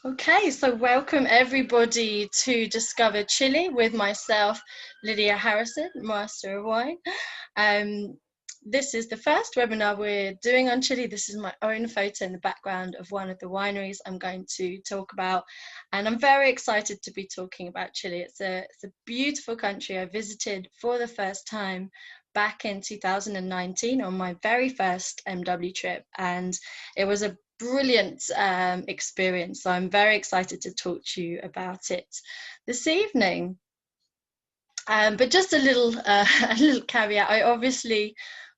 Okay, so welcome everybody to Discover Chile with myself, Lydia Harrison, Master of Wine. Um, this is the first webinar we're doing on Chile. This is my own photo in the background of one of the wineries I'm going to talk about. And I'm very excited to be talking about Chile. It's a beautiful country I visited for the first time back in 2019 on my very first MW trip. And it was a brilliant experience. So I'm very excited to talk to you about it this evening. But just a little caveat.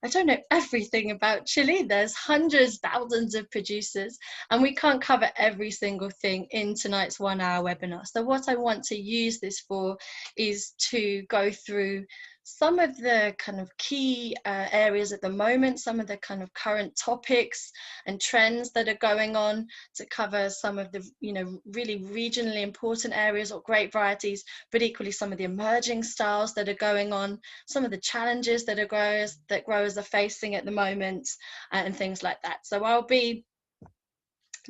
I don't know everything about Chile. There's hundreds, thousands of producers, and we can't cover every single thing in tonight's 1 hour webinar. So what I want to use this for is to go through some of the kind of key areas at the moment, some of the kind of current topics and trends that are going on, to cover some of the, really regionally important areas or grape varieties, but equally some of the emerging styles that are going on, some of the challenges that growers are facing at the moment, and things like that. So I'll be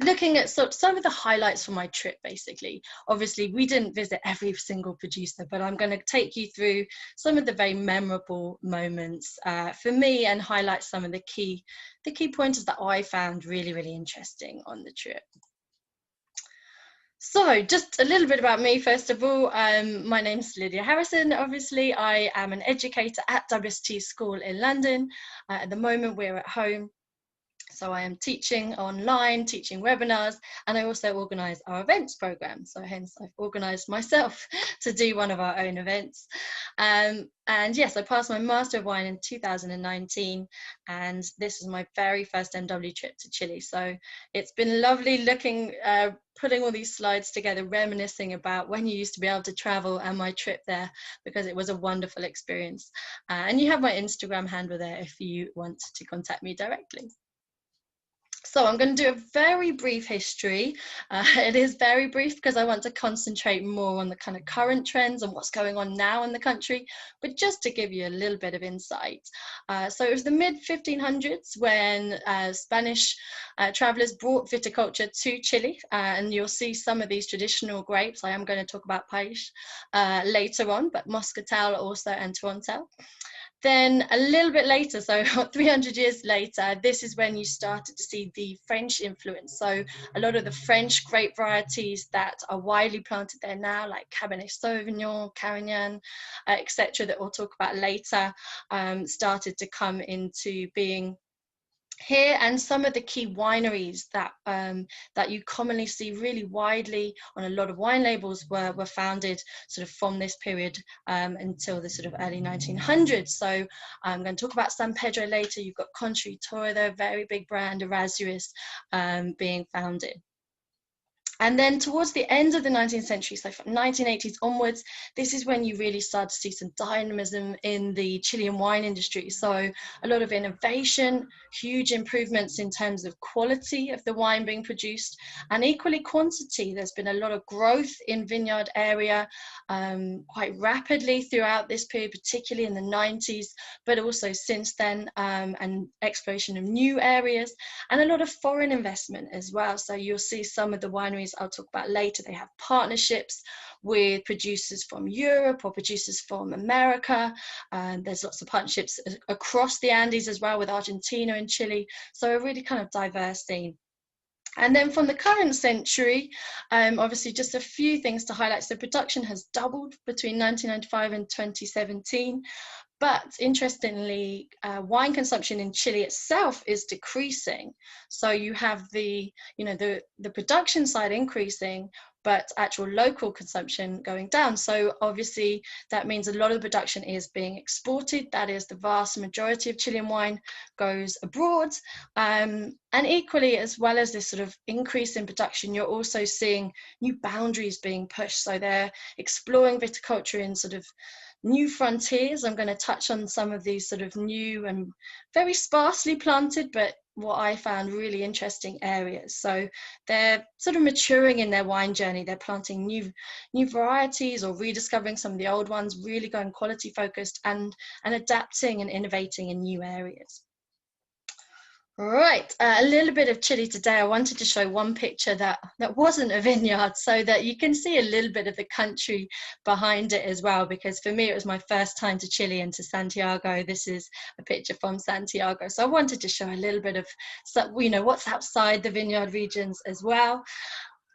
looking at some of the highlights from my trip, basically. Obviously, we didn't visit every single producer, but I'm going to take you through some of the very memorable moments for me and highlight some of the key pointers that I found really, really interesting on the trip. So just a little bit about me, first of all. My name's Lydia Harrison. Obviously, I am an educator at WSET School in London. At the moment, we're at home. So I am teaching online, teaching webinars, and I also organise our events program. So hence I've organised myself to do one of our own events. And yes, I passed my Master of Wine in 2019, and this is my very first MW trip to Chile. So it's been lovely putting all these slides together, reminiscing about when you used to be able to travel and my trip there, because it was a wonderful experience. And you have my Instagram handle there if you want to contact me directly. So I'm going to do a very brief history. It is very brief because I want to concentrate more on the kind of current trends and what's going on now in the country, but just to give you a little bit of insight. So it was the mid-1500s when Spanish travelers brought viticulture to Chile, and you'll see some of these traditional grapes. I am going to talk about Paish later on, but Moscatel also and Torontel. Then a little bit later, so 300 years later, this is when you started to see the French influence. So a lot of the French grape varieties that are widely planted there now, like Cabernet Sauvignon, Carignan, etc., that we'll talk about later, started to come into being here. And some of the key wineries that you commonly see really widely on a lot of wine labels were founded sort of from this period until the sort of early 1900s. So I'm going to talk about San Pedro later. You've got Conchagua, the very big brand, Erazurus, being founded. And then towards the end of the 19th century, so from 1980s onwards, this is when you really start to see some dynamism in the Chilean wine industry. So a lot of innovation, huge improvements in terms of quality of the wine being produced, and equally quantity. There's been a lot of growth in vineyard area quite rapidly throughout this period, particularly in the 90s, but also since then, and exploration of new areas, and a lot of foreign investment as well. So you'll see some of the wineries I'll talk about later, they have partnerships with producers from Europe or producers from America. There's lots of partnerships across the Andes as well with Argentina and Chile. So a really kind of diverse scene. And then from the current century, obviously just a few things to highlight. So production has doubled between 1995 and 2017. But interestingly, wine consumption in Chile itself is decreasing. So you have the production side increasing, but actual local consumption going down. So obviously that means a lot of the production is being exported. That is, the vast majority of Chilean wine goes abroad. And equally, as well as this sort of increase in production, you're also seeing new boundaries being pushed. So they're exploring viticulture in sort of new frontiers. I'm going to touch on some of these sort of new and very sparsely planted, but what I found really interesting areas. So they're sort of maturing in their wine journey. They're planting new varieties or rediscovering some of the old ones, really going quality focused and adapting and innovating in new areas. Right, a little bit of Chile today. I wanted to show one picture that wasn't a vineyard, so that you can see a little bit of the country behind it as well, because for me it was my first time to Chile and to Santiago. This is a picture from Santiago, so I wanted to show a little bit of, you know, what's outside the vineyard regions as well.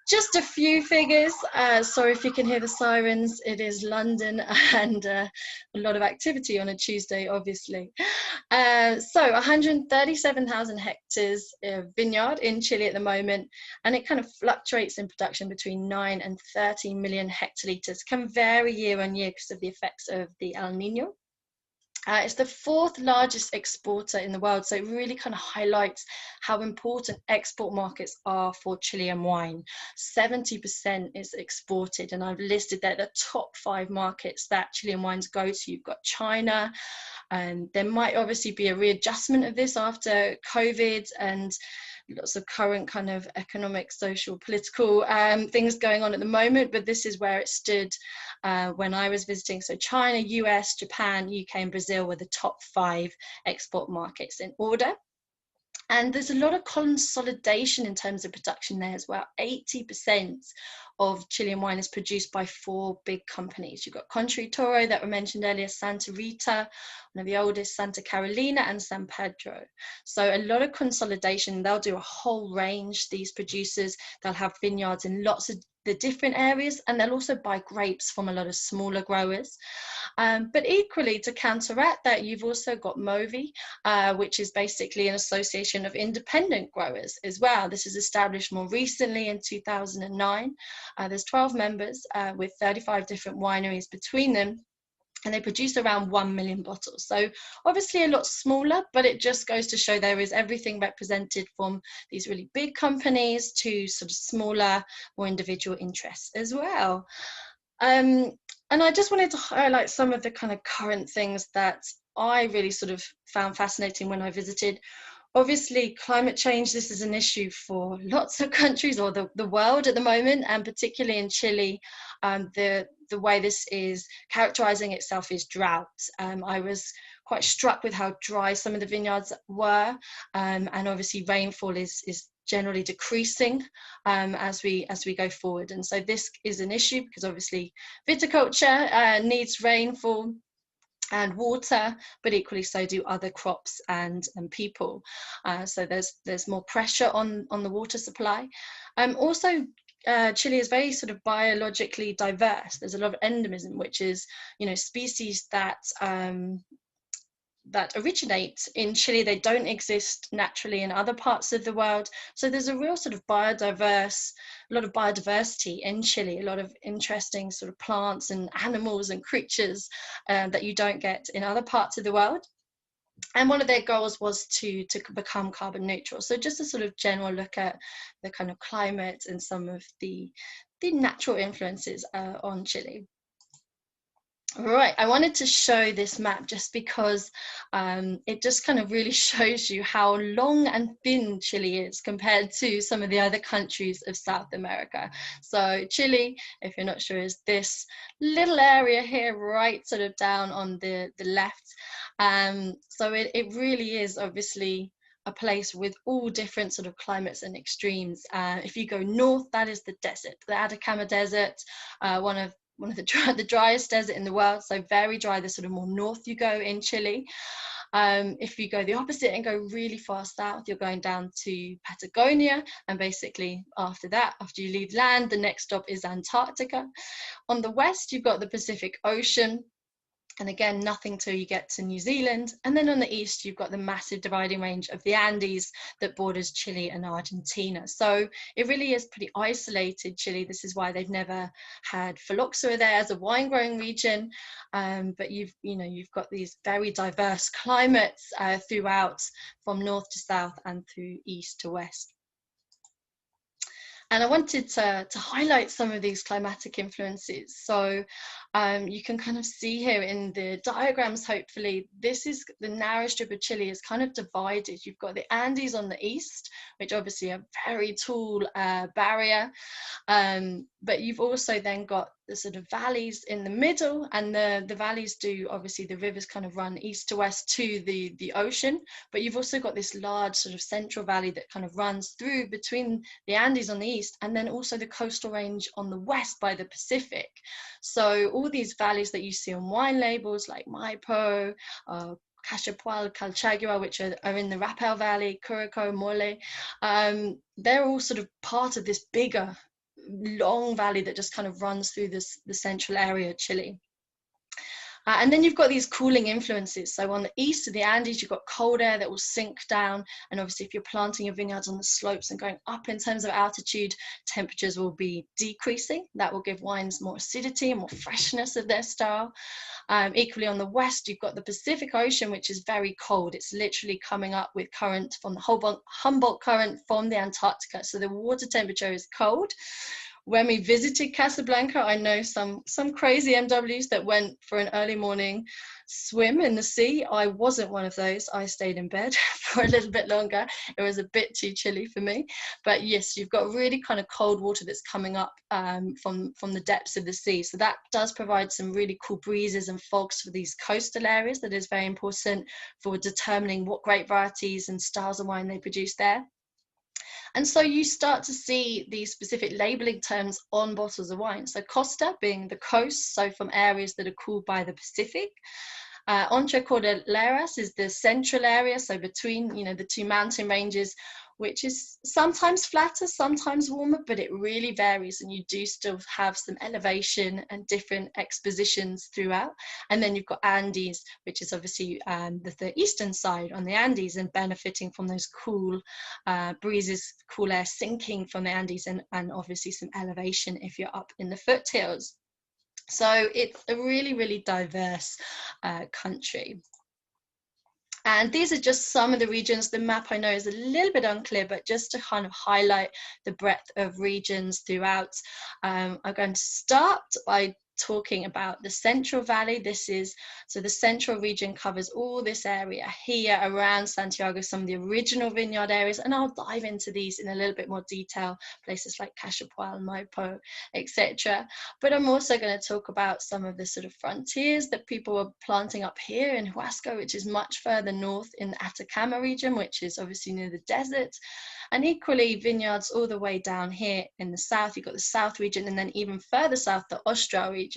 Just a few figures. Sorry if you can hear the sirens. It is London and a lot of activity on a Tuesday, obviously. So 137,000 hectares of vineyard in Chile at the moment, and it kind of fluctuates in production between 9 and 30 million hectolitres. Can vary year on year because of the effects of the El Nino. It's the fourth largest exporter in the world, so it really kind of highlights how important export markets are for Chilean wine. 70% is exported, and I've listed there the top 5 markets that Chilean wines go to. You've got China, and there might obviously be a readjustment of this after COVID and lots of current kind of economic, social, political things going on at the moment, but this is where it stood when I was visiting. So China, US, Japan, UK and Brazil were the top 5 export markets in order. And there's a lot of consolidation in terms of production there as well. 80% of Chilean wine is produced by 4 big companies. You've got Conchagua that were mentioned earlier, Santa Rita, one of the oldest, Santa Carolina, and San Pedro. So a lot of consolidation. They'll do a whole range, these producers. They'll have vineyards in lots of the different areas, and they'll also buy grapes from a lot of smaller growers. But equally, to counteract that, you've also got MOVI, which is basically an association of independent growers as well. This is established more recently in 2009. There's 12 members with 35 different wineries between them, and they produce around 1 million bottles. So obviously a lot smaller, but it just goes to show there is everything represented from these really big companies to sort of smaller, more individual interests as well. And I just wanted to highlight some of the kind of current things that I really sort of found fascinating when I visited. Obviously, climate change, this is an issue for lots of countries or the world at the moment, and particularly in Chile, the way this is characterizing itself is drought. I was quite struck with how dry some of the vineyards were, and obviously rainfall is generally decreasing as we go forward. And so this is an issue because obviously viticulture needs rainfall and water, but equally so do other crops and people. So there's more pressure on the water supply. Also, Chile is very sort of biologically diverse. There's a lot of endemism, which is, you know, species that that originate in Chile. They don't exist naturally in other parts of the world. So there's a real sort of a lot of biodiversity in Chile, a lot of interesting sort of plants and animals and creatures that you don't get in other parts of the world. And one of their goals was to become carbon neutral. So just a sort of general look at the kind of climate and some of the natural influences on Chile. Right, I wanted to show this map just because it just kind of really shows you how long and thin Chile is compared to some of the other countries of South America. So Chile, if you're not sure, is this little area here, right sort of down on the left. So it really is obviously a place with all different sort of climates and extremes. If you go north, that is the desert, the Atacama Desert, one of the driest desert in the world, so very dry. The sort of more north you go in Chile. If you go the opposite and go really far south, you're going down to Patagonia, and basically after that, after you leave land, the next stop is Antarctica. On the west, you've got the Pacific Ocean, and again, nothing till you get to New Zealand. And then on the east, you've got the massive dividing range of the Andes that borders Chile and Argentina. So it really is pretty isolated, Chile. This is why they've never had phylloxera there as a wine growing region. But you've got these very diverse climates throughout, from north to south and through east to west. And I wanted to highlight some of these climatic influences. So you can kind of see here in the diagrams, hopefully, this is the narrow strip of Chile is kind of divided. You've got the Andes on the east, which obviously are very tall barrier. But you've also then got sort of valleys in the middle, and the valleys do, obviously the rivers kind of run east to west to the ocean, but you've also got this large sort of central valley that kind of runs through between the Andes on the east, and then also the coastal range on the west by the Pacific. So all these valleys that you see on wine labels like Maipo, Cachapual, Conchagua, which are in the Rapel Valley, Curico, Mole, they're all sort of part of this bigger, long valley that just kind of runs through the central area of Chile. And then you've got these cooling influences. So on the east of the Andes, you've got cold air that will sink down. And obviously, if you're planting your vineyards on the slopes and going up in terms of altitude, temperatures will be decreasing. That will give wines more acidity and more freshness of their style. Equally on the west, you've got the Pacific Ocean, which is very cold. It's literally coming up with current from the Humboldt current from the Antarctica. So the water temperature is cold. When we visited Casablanca, I know some crazy MWs that went for an early morning swim in the sea. I wasn't one of those. I stayed in bed for a little bit longer. It was a bit too chilly for me. But yes, you've got really kind of cold water that's coming up from the depths of the sea. So that does provide some really cool breezes and fogs for these coastal areas. That is very important for determining what grape varieties and styles of wine they produce there. And so you start to see these specific labeling terms on bottles of wine. So costa being the coast, so from areas that are cooled by the Pacific. Entre Cordilleras is the central area, so between the two mountain ranges, which is sometimes flatter, sometimes warmer, but it really varies, and you do still have some elevation and different expositions throughout. And then you've got Andes, which is obviously the eastern side on the Andes, and benefiting from those cool breezes, cool air sinking from the Andes, and obviously some elevation if you're up in the foothills. So it's a really, really diverse country. And these are just some of the regions. The map I know is a little bit unclear, but just to kind of highlight the breadth of regions throughout. I'm going to start by talking about the Central Valley. So the Central region covers all this area here around Santiago, some of the original vineyard areas, and I'll dive into these in a little bit more detail, places like Cachapual, Maipo, etc. But I'm also going to talk about some of the sort of frontiers that people are planting up here in Huasco, which is much further north in the Atacama region, which is obviously near the desert. And equally, vineyards all the way down here in the south. You've got the south region, and then even further south, the Austral region.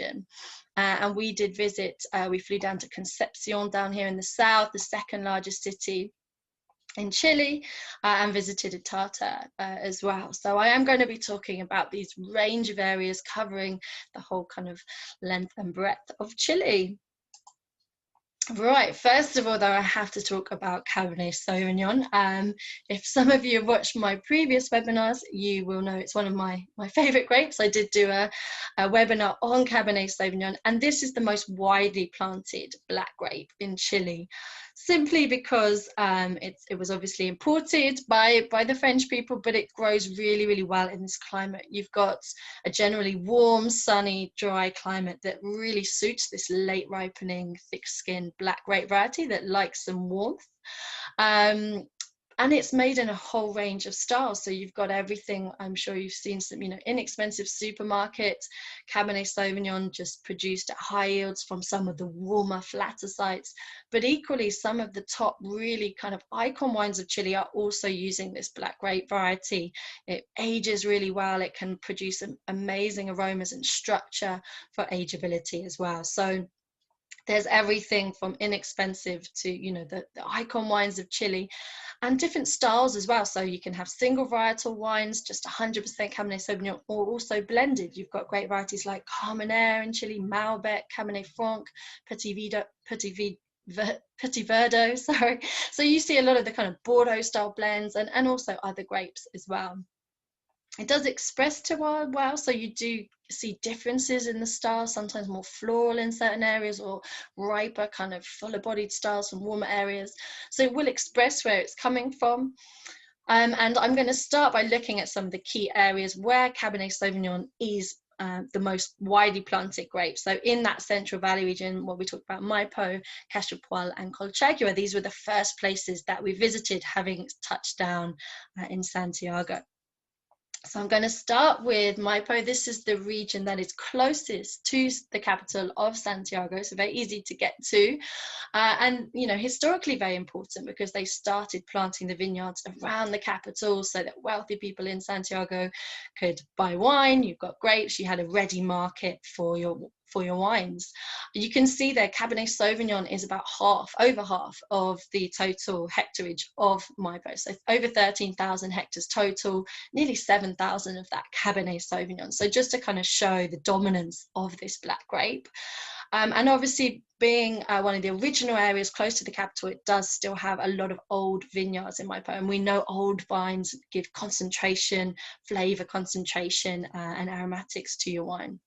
And we did visit, we flew down to Concepcion down here in the south, the second largest city in Chile, and visited Itata as well. So I am going to be talking about these range of areas covering the whole kind of length and breadth of Chile. Right, first of all, though, I have to talk about Cabernet Sauvignon. If some of you have watched my previous webinars, you will know it's one of my favorite grapes. I did do a webinar on Cabernet Sauvignon, and this is the most widely planted black grape in Chile, simply because it was obviously imported by the French people, but it grows really, really well in this climate. You've got a generally warm, sunny, dry climate that really suits this late ripening, thick-skinned black grape variety that likes some warmth. And it's made in a whole range of styles. So you've got everything. I'm sure you've seen some, inexpensive supermarkets. Cabernet Sauvignon just produced at high yields from some of the warmer, flatter sites. But equally, some of the top really kind of icon wines of Chile are also using this black grape variety. It ages really well. It can produce amazing aromas and structure for ageability as well. So there's everything from inexpensive to, the icon wines of Chile, and different styles as well. So you can have single varietal wines, just 100% Cabernet Sauvignon, or also blended. You've got great varieties like Carmenere in Chile, Malbec, Cabernet Franc, Petit Verdot, sorry. So you see a lot of the kind of Bordeaux style blends and also other grapes as well. It does express terroir well, so you do see differences in the style, sometimes more floral in certain areas or riper, kind of fuller bodied styles from warmer areas. So it will express where it's coming from. And I'm going to start by looking at some of the key areas where Cabernet Sauvignon is the most widely planted grape. So in that Central Valley region, what we talked about, Maipo, Cachapual, and Conchagua, these were the first places that we visited, having touched down in Santiago. So I'm going to start with Maipo. This is the region that is closest to the capital of Santiago, so very easy to get to. And, you know, historically very important because they started planting the vineyards around the capital so that wealthy people in Santiago could buy wine. You've got grapes, you had a ready market for your wines. You can see there Cabernet Sauvignon is about over half of the total hectareage of Maipo. So over 13,000 hectares total, nearly 7,000 of that Cabernet Sauvignon. So just to kind of show the dominance of this black grape. And obviously being one of the original areas close to the capital, it does still have a lot of old vineyards in Maipo. And we know old vines give concentration, flavor concentration, and aromatics to your wine.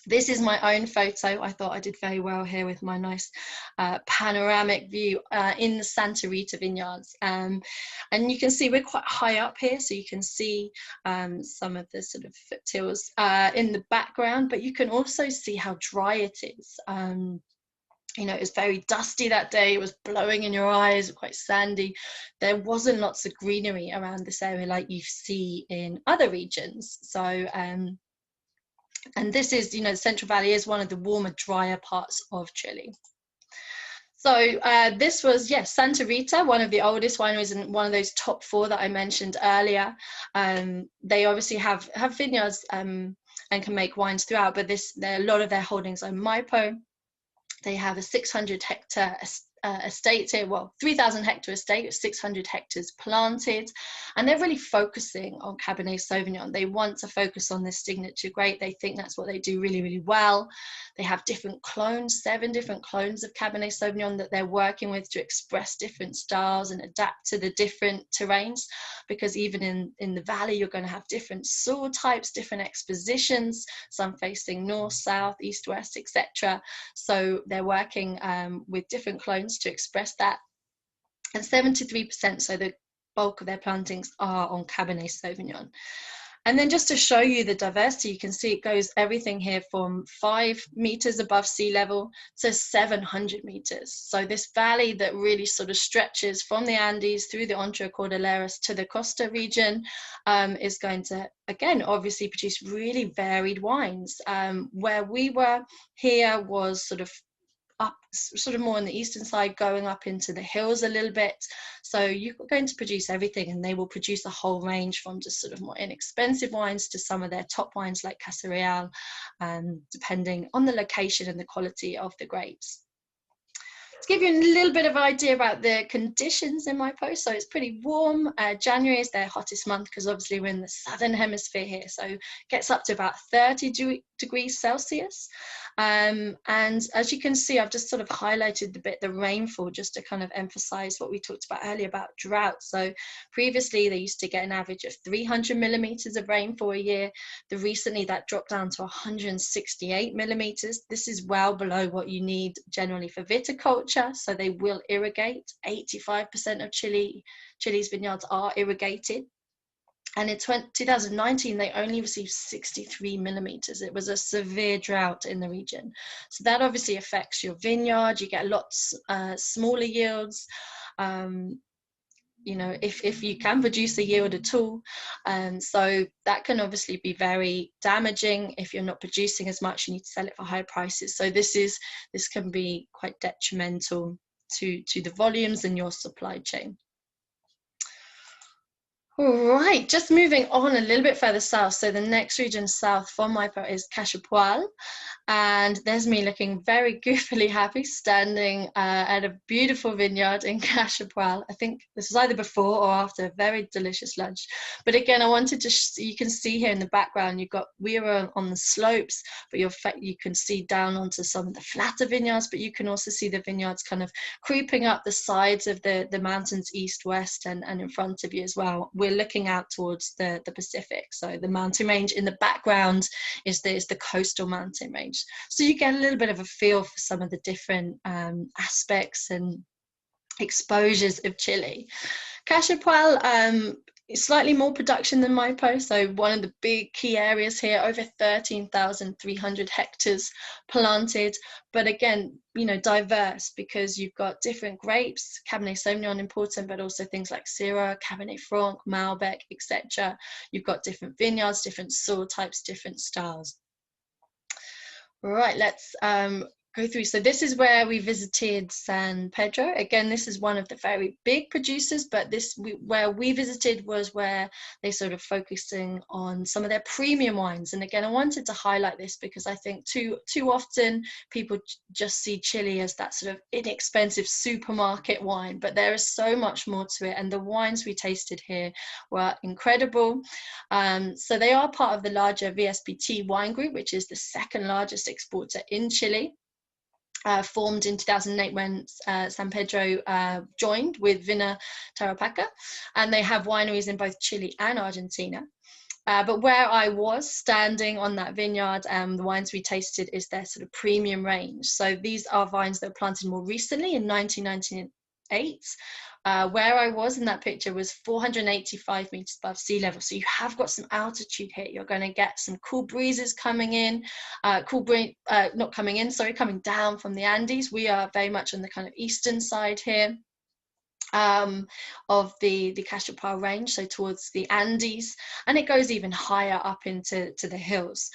This is my own photo. I thought I did very well here with my nice panoramic view in the Santa Rita vineyards. And you can see we're quite high up here, so you can see some of the sort of foothills in the background, but you can also see how dry it is. You know, it was very dusty that day. It was blowing in your eyes, quite sandy. There wasn't lots of greenery around this area like you see in other regions. So, and this is, you know, the Central Valley is one of the warmer, drier parts of Chile. So this was, yes, Santa Rita, one of the oldest wineries and one of those top 4 that I mentioned earlier. They obviously have vineyards and can make wines throughout, but a lot of their holdings are Maipo. They have a 600 hectare estate here, well, 3,000 hectare estate with 600 hectares planted, and they're really focusing on Cabernet Sauvignon. They want to focus on this signature grape. They think that's what they do really, really well. They have different clones, 7 different clones of Cabernet Sauvignon that they're working with to express different styles and adapt to the different terrains, because even in the valley, you're going to have different soil types, different expositions, some facing north, south, east, west, etc. So they're working with different clones to express that, and 73%, so the bulk of their plantings are on Cabernet Sauvignon. And then just to show you the diversity, you can see it goes everything here from 5 meters above sea level to 700 meters. So this valley that really sort of stretches from the Andes through the Entre Cordilleras to the Costa region is going to, again, obviously produce really varied wines. Where we were here was sort of up, sort of more on the eastern side, going up into the hills a little bit. So you're going to produce everything, and they will produce a whole range from just sort of more inexpensive wines to some of their top wines like Casa Real, depending on the location and the quality of the grapes. To give you a little bit of idea about the conditions in Maipo, so it's pretty warm. January is their hottest month because obviously we're in the southern hemisphere here, so it gets up to about 30 degrees Celsius. And as you can see, I've just sort of highlighted the rainfall just to kind of emphasize what we talked about earlier about drought. So previously they used to get an average of 300 millimeters of rainfall a year. Recently that dropped down to 168 millimeters. This is well below what you need generally for viticulture, so they will irrigate. 85% of Chile's vineyards are irrigated. And in 2019, they only received 63 millimeters. It was a severe drought in the region. So that obviously affects your vineyard. You get lots smaller yields. You know, if you can produce a yield at all. So that can obviously be very damaging. If you're not producing as much, you need to sell it for high prices. So this can be quite detrimental to the volumes in your supply chain. All right, just moving on a little bit further south. So the next region south from Maipo is Cachapual. And there's me looking very goofily happy, standing at a beautiful vineyard in Cachapual. I think this was either before or after a very delicious lunch. But again, I wanted to, you can see here in the background, we were on the slopes, but you can see down onto some of the flatter vineyards, but you can also see the vineyards kind of creeping up the sides of the mountains east, west, and in front of you as well. We're looking out towards the Pacific. So the mountain range in the background is the coastal mountain range. So you get a little bit of a feel for some of the different aspects and exposures of Chile. Cachapual slightly more production than Maipo. So one of the big key areas here, over 13,300 hectares planted. But again, you know, diverse, because you've got different grapes, Cabernet Sauvignon important, but also things like Syrah, Cabernet Franc, Malbec, etc. You've got different vineyards, different soil types, different styles. Right, let's go through. So this is where we visited San Pedro. Again, this is one of the very big producers, but where we visited was where they sort of focusing on some of their premium wines. And again, I wanted to highlight this because I think too often people just see Chile as that sort of inexpensive supermarket wine, but there is so much more to it. And the wines we tasted here were incredible. So they are part of the larger VSPT wine group, which is the second largest exporter in Chile. Formed in 2008 when San Pedro joined with Vina Tarapacá, and they have wineries in both Chile and Argentina. But where I was standing on that vineyard, the wines we tasted is their sort of premium range. So these are vines that were planted more recently in 1998. Where I was in that picture was 485 meters above sea level. So you have got some altitude here. You're going to get some cool breezes coming in, coming down from the Andes. We are very much on the kind of eastern side here of the Cachapoal range, so towards the Andes, and it goes even higher up into the hills.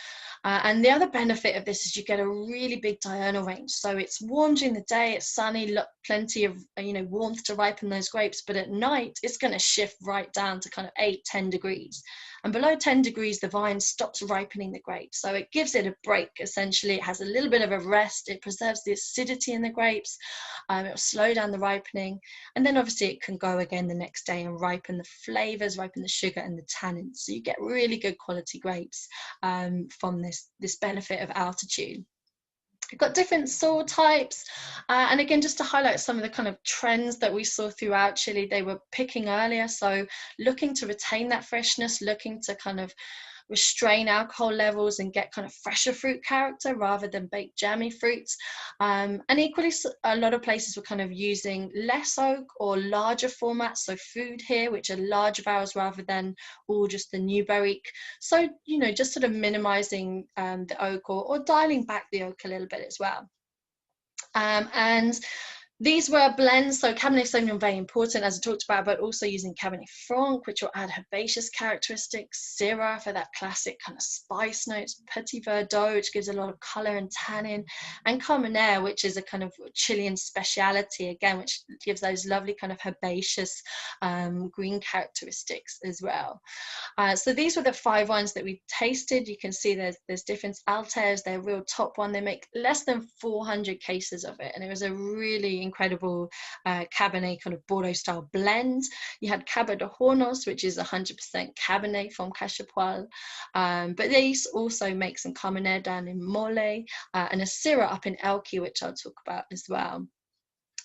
And the other benefit of this is you get a really big diurnal range. So it's warm during the day, it's sunny, plenty of warmth to ripen those grapes, but at night it's going to shift right down to kind of 8-10 degrees. And below 10 degrees, the vine stops ripening the grapes. So it gives it a break, essentially. It has a little bit of a rest. It preserves the acidity in the grapes. It will slow down the ripening. And then obviously it can go again the next day and ripen the flavors, ripen the sugar and the tannins. So you get really good quality grapes from this benefit of altitude. We've got different soil types, and again, just to highlight some of the kind of trends that we saw throughout Chile, they were picking earlier, so looking to retain that freshness, looking to kind of restrain alcohol levels and get kind of fresher fruit character rather than baked jammy fruits. And equally, a lot of places were kind of using less oak or larger formats, so food here, which are large barrels rather than all just the new barrique. So, just sort of minimizing the oak or dialing back the oak a little bit as well. And these were blends, so Cabernet Sauvignon very important, as I talked about, but also using Cabernet Franc, which will add herbaceous characteristics, Syrah for that classic kind of spice notes, Petit Verdot, which gives a lot of color and tannin, and Carignan, which is a kind of Chilean speciality, again, which gives those lovely kind of herbaceous green characteristics as well. So these were the 5 wines that we tasted. You can see there's different Alters, their real top one. They make less than 400 cases of it, and it was a really incredible Cabernet kind of Bordeaux style blend. You had Cabo de Hornos, which is 100% Cabernet from Cachapoal, but they also make some Carmenère down in Mole, and a Syrah up in Elqui, which I'll talk about as well.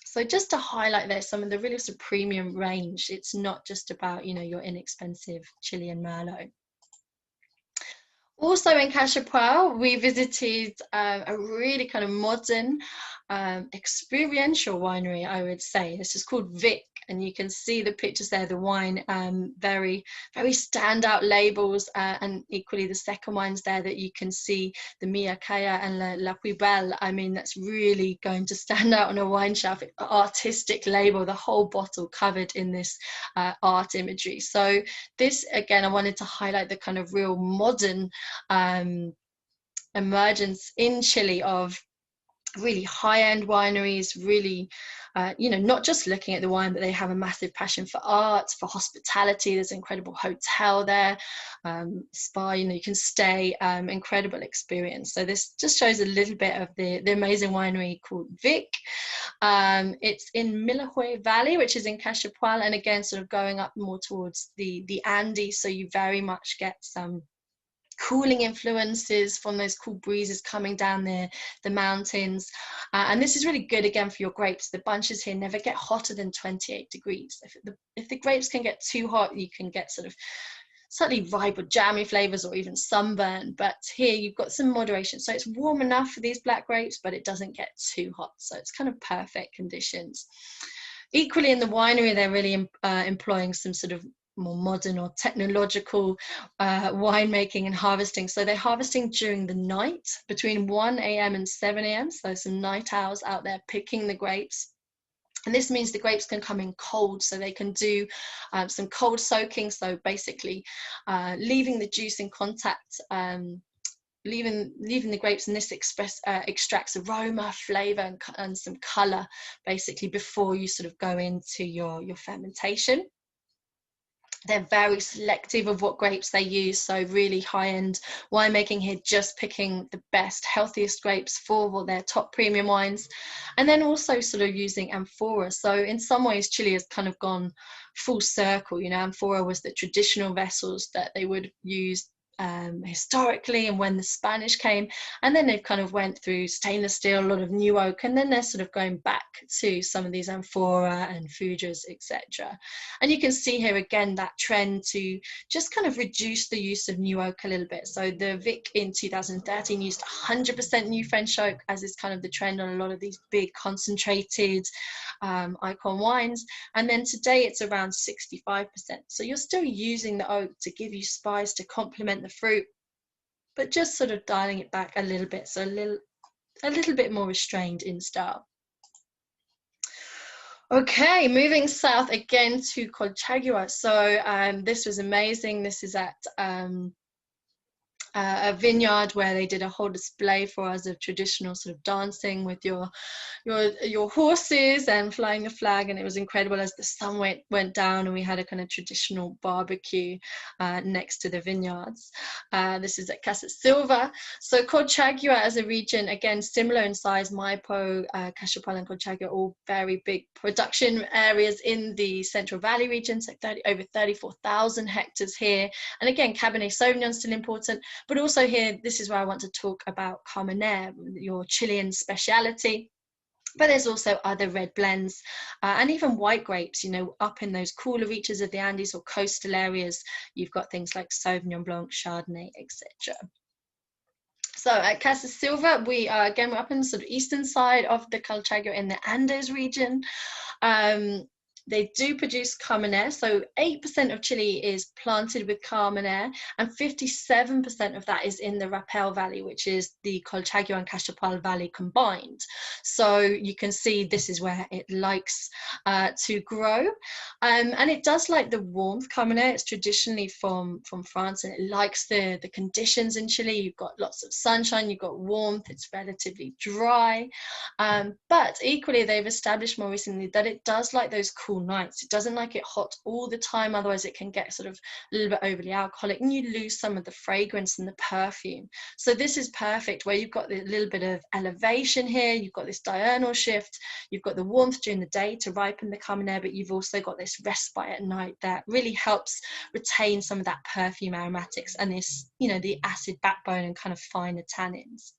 So just to highlight there some of the really sort of premium range, it's not just about your inexpensive Chilean Merlot. Also in Cachapoal, we visited a really kind of modern, experiential winery, I would say. This is called Vic, and you can see the pictures there, the wine, very, very standout labels, and equally the second wines there that you can see, the Mia Calla and La Puibelle. I mean, that's really going to stand out on a wine shelf. Artistic label, the whole bottle covered in this art imagery. So this, again, I wanted to highlight the kind of real modern emergence in Chile of really high-end wineries, really not just looking at the wine, but they have a massive passion for art, for hospitality. There's an incredible hotel there, spa, you can stay, incredible experience. So this just shows a little bit of the amazing winery called Vic. It's in Milahue Valley, which is in Cachapoal, and again sort of going up more towards the Andes, so you very much get some cooling influences from those cool breezes coming down the mountains, and this is really good again for your grapes. The bunches here never get hotter than 28 degrees. If the grapes can get too hot, you can get sort of slightly ripe or jammy flavors or even sunburn, but here you've got some moderation, so it's warm enough for these black grapes, but it doesn't get too hot, so it's kind of perfect conditions. Equally in the winery, they're really employing some sort of more modern or technological winemaking and harvesting. So they're harvesting during the night between 1 a.m. and 7 a.m. So some night owls out there picking the grapes. And this means the grapes can come in cold, so they can do some cold soaking. So basically leaving the juice in contact, leaving the grapes, and this extracts aroma, flavor, and some color basically before you sort of go into your fermentation. They're very selective of what grapes they use, so really high-end winemaking here, just picking the best, healthiest grapes for their top premium wines, and then also sort of using amphora. So in some ways, Chile has kind of gone full circle. You know, amphora was the traditional vessels that they would use historically, and when the Spanish came, and then they've kind of went through stainless steel, a lot of new oak, and then they're sort of going back to some of these amphora and fudras, etc. And you can see here again that trend to just kind of reduce the use of new oak a little bit. So the Vic in 2013 used 100% new French oak, as is kind of the trend on a lot of these big concentrated icon wines, and then today it's around 65%. So you're still using the oak to give you spice, to complement the fruit, but just sort of dialing it back a little bit, so a little bit more restrained in style. Okay, moving south again to Conchagua. So this was amazing. This is at a vineyard where they did a whole display for us of traditional sort of dancing with your horses and flying the flag, and it was incredible as the sun went down, and we had a kind of traditional barbecue next to the vineyards. This is at Casa Silva. So Conchagua as a region, again similar in size, Maipo, Cachapoal and Conchagua, all very big production areas in the Central Valley region, so over 34,000 hectares here. And again, Cabernet Sauvignon is still important, but also here, this is where I want to talk about Carmenere, your Chilean speciality. But there's also other red blends and even white grapes, you know, up in those cooler reaches of the Andes or coastal areas. You've got things like Sauvignon Blanc, Chardonnay, etc. So at Casa Silva, we're up in the sort of eastern side of the Conchagua in the Andes region. They do produce Carmenere, so 8% of Chile is planted with Carmenere, and 57% of that is in the Rapel Valley, which is the Conchagua and Cachapoal Valley combined. So you can see this is where it likes to grow, and it does like the warmth. Carmenere is traditionally from France, and it likes the conditions in Chile. You've got lots of sunshine, you've got warmth, it's relatively dry, but equally they've established more recently that it does like those cool nights. It doesn't like it hot all the time, otherwise it can get sort of a little bit overly alcoholic and you lose some of the fragrance and the perfume. So this is perfect where you've got a little bit of elevation here, you've got this diurnal shift, you've got the warmth during the day to ripen the Carmenere, but you've also got this respite at night that really helps retain some of that perfume aromatics and this, you know, the acid backbone and kind of finer tannins.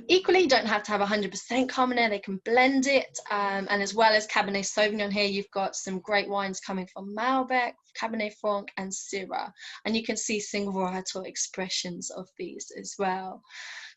Equally, you don't have to have 100% Carmenere, they can blend it, and as well as Cabernet Sauvignon here, you've got some great wines coming from Malbec, Cabernet Franc and Syrah, and you can see single varietal expressions of these as well.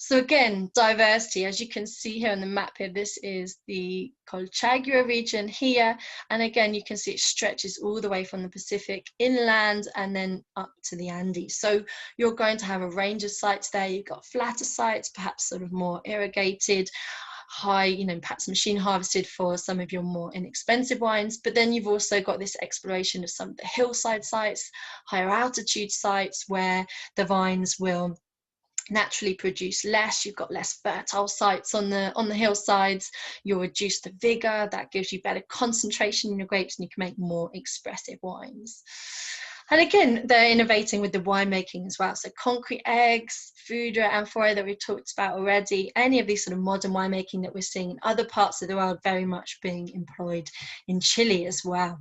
So again, diversity, as you can see here on the map here, this is the Conchagua region here, and again you can see it stretches all the way from the Pacific inland and then up to the Andes. So you're going to have a range of sites there. You've got flatter sites, perhaps sort of more irrigated, high, you know, perhaps machine harvested for some of your more inexpensive wines, but then you've also got this exploration of some of the hillside sites, higher altitude sites where the vines will naturally produce less. You've got less fertile sites on the hillsides, you'll reduce the vigor, that gives you better concentration in your grapes and you can make more expressive wines. And again, they're innovating with the winemaking as well. So concrete eggs, fudra, amphora that we've talked about already, any of these sort of modern winemaking that we're seeing in other parts of the world very much being employed in Chile as well.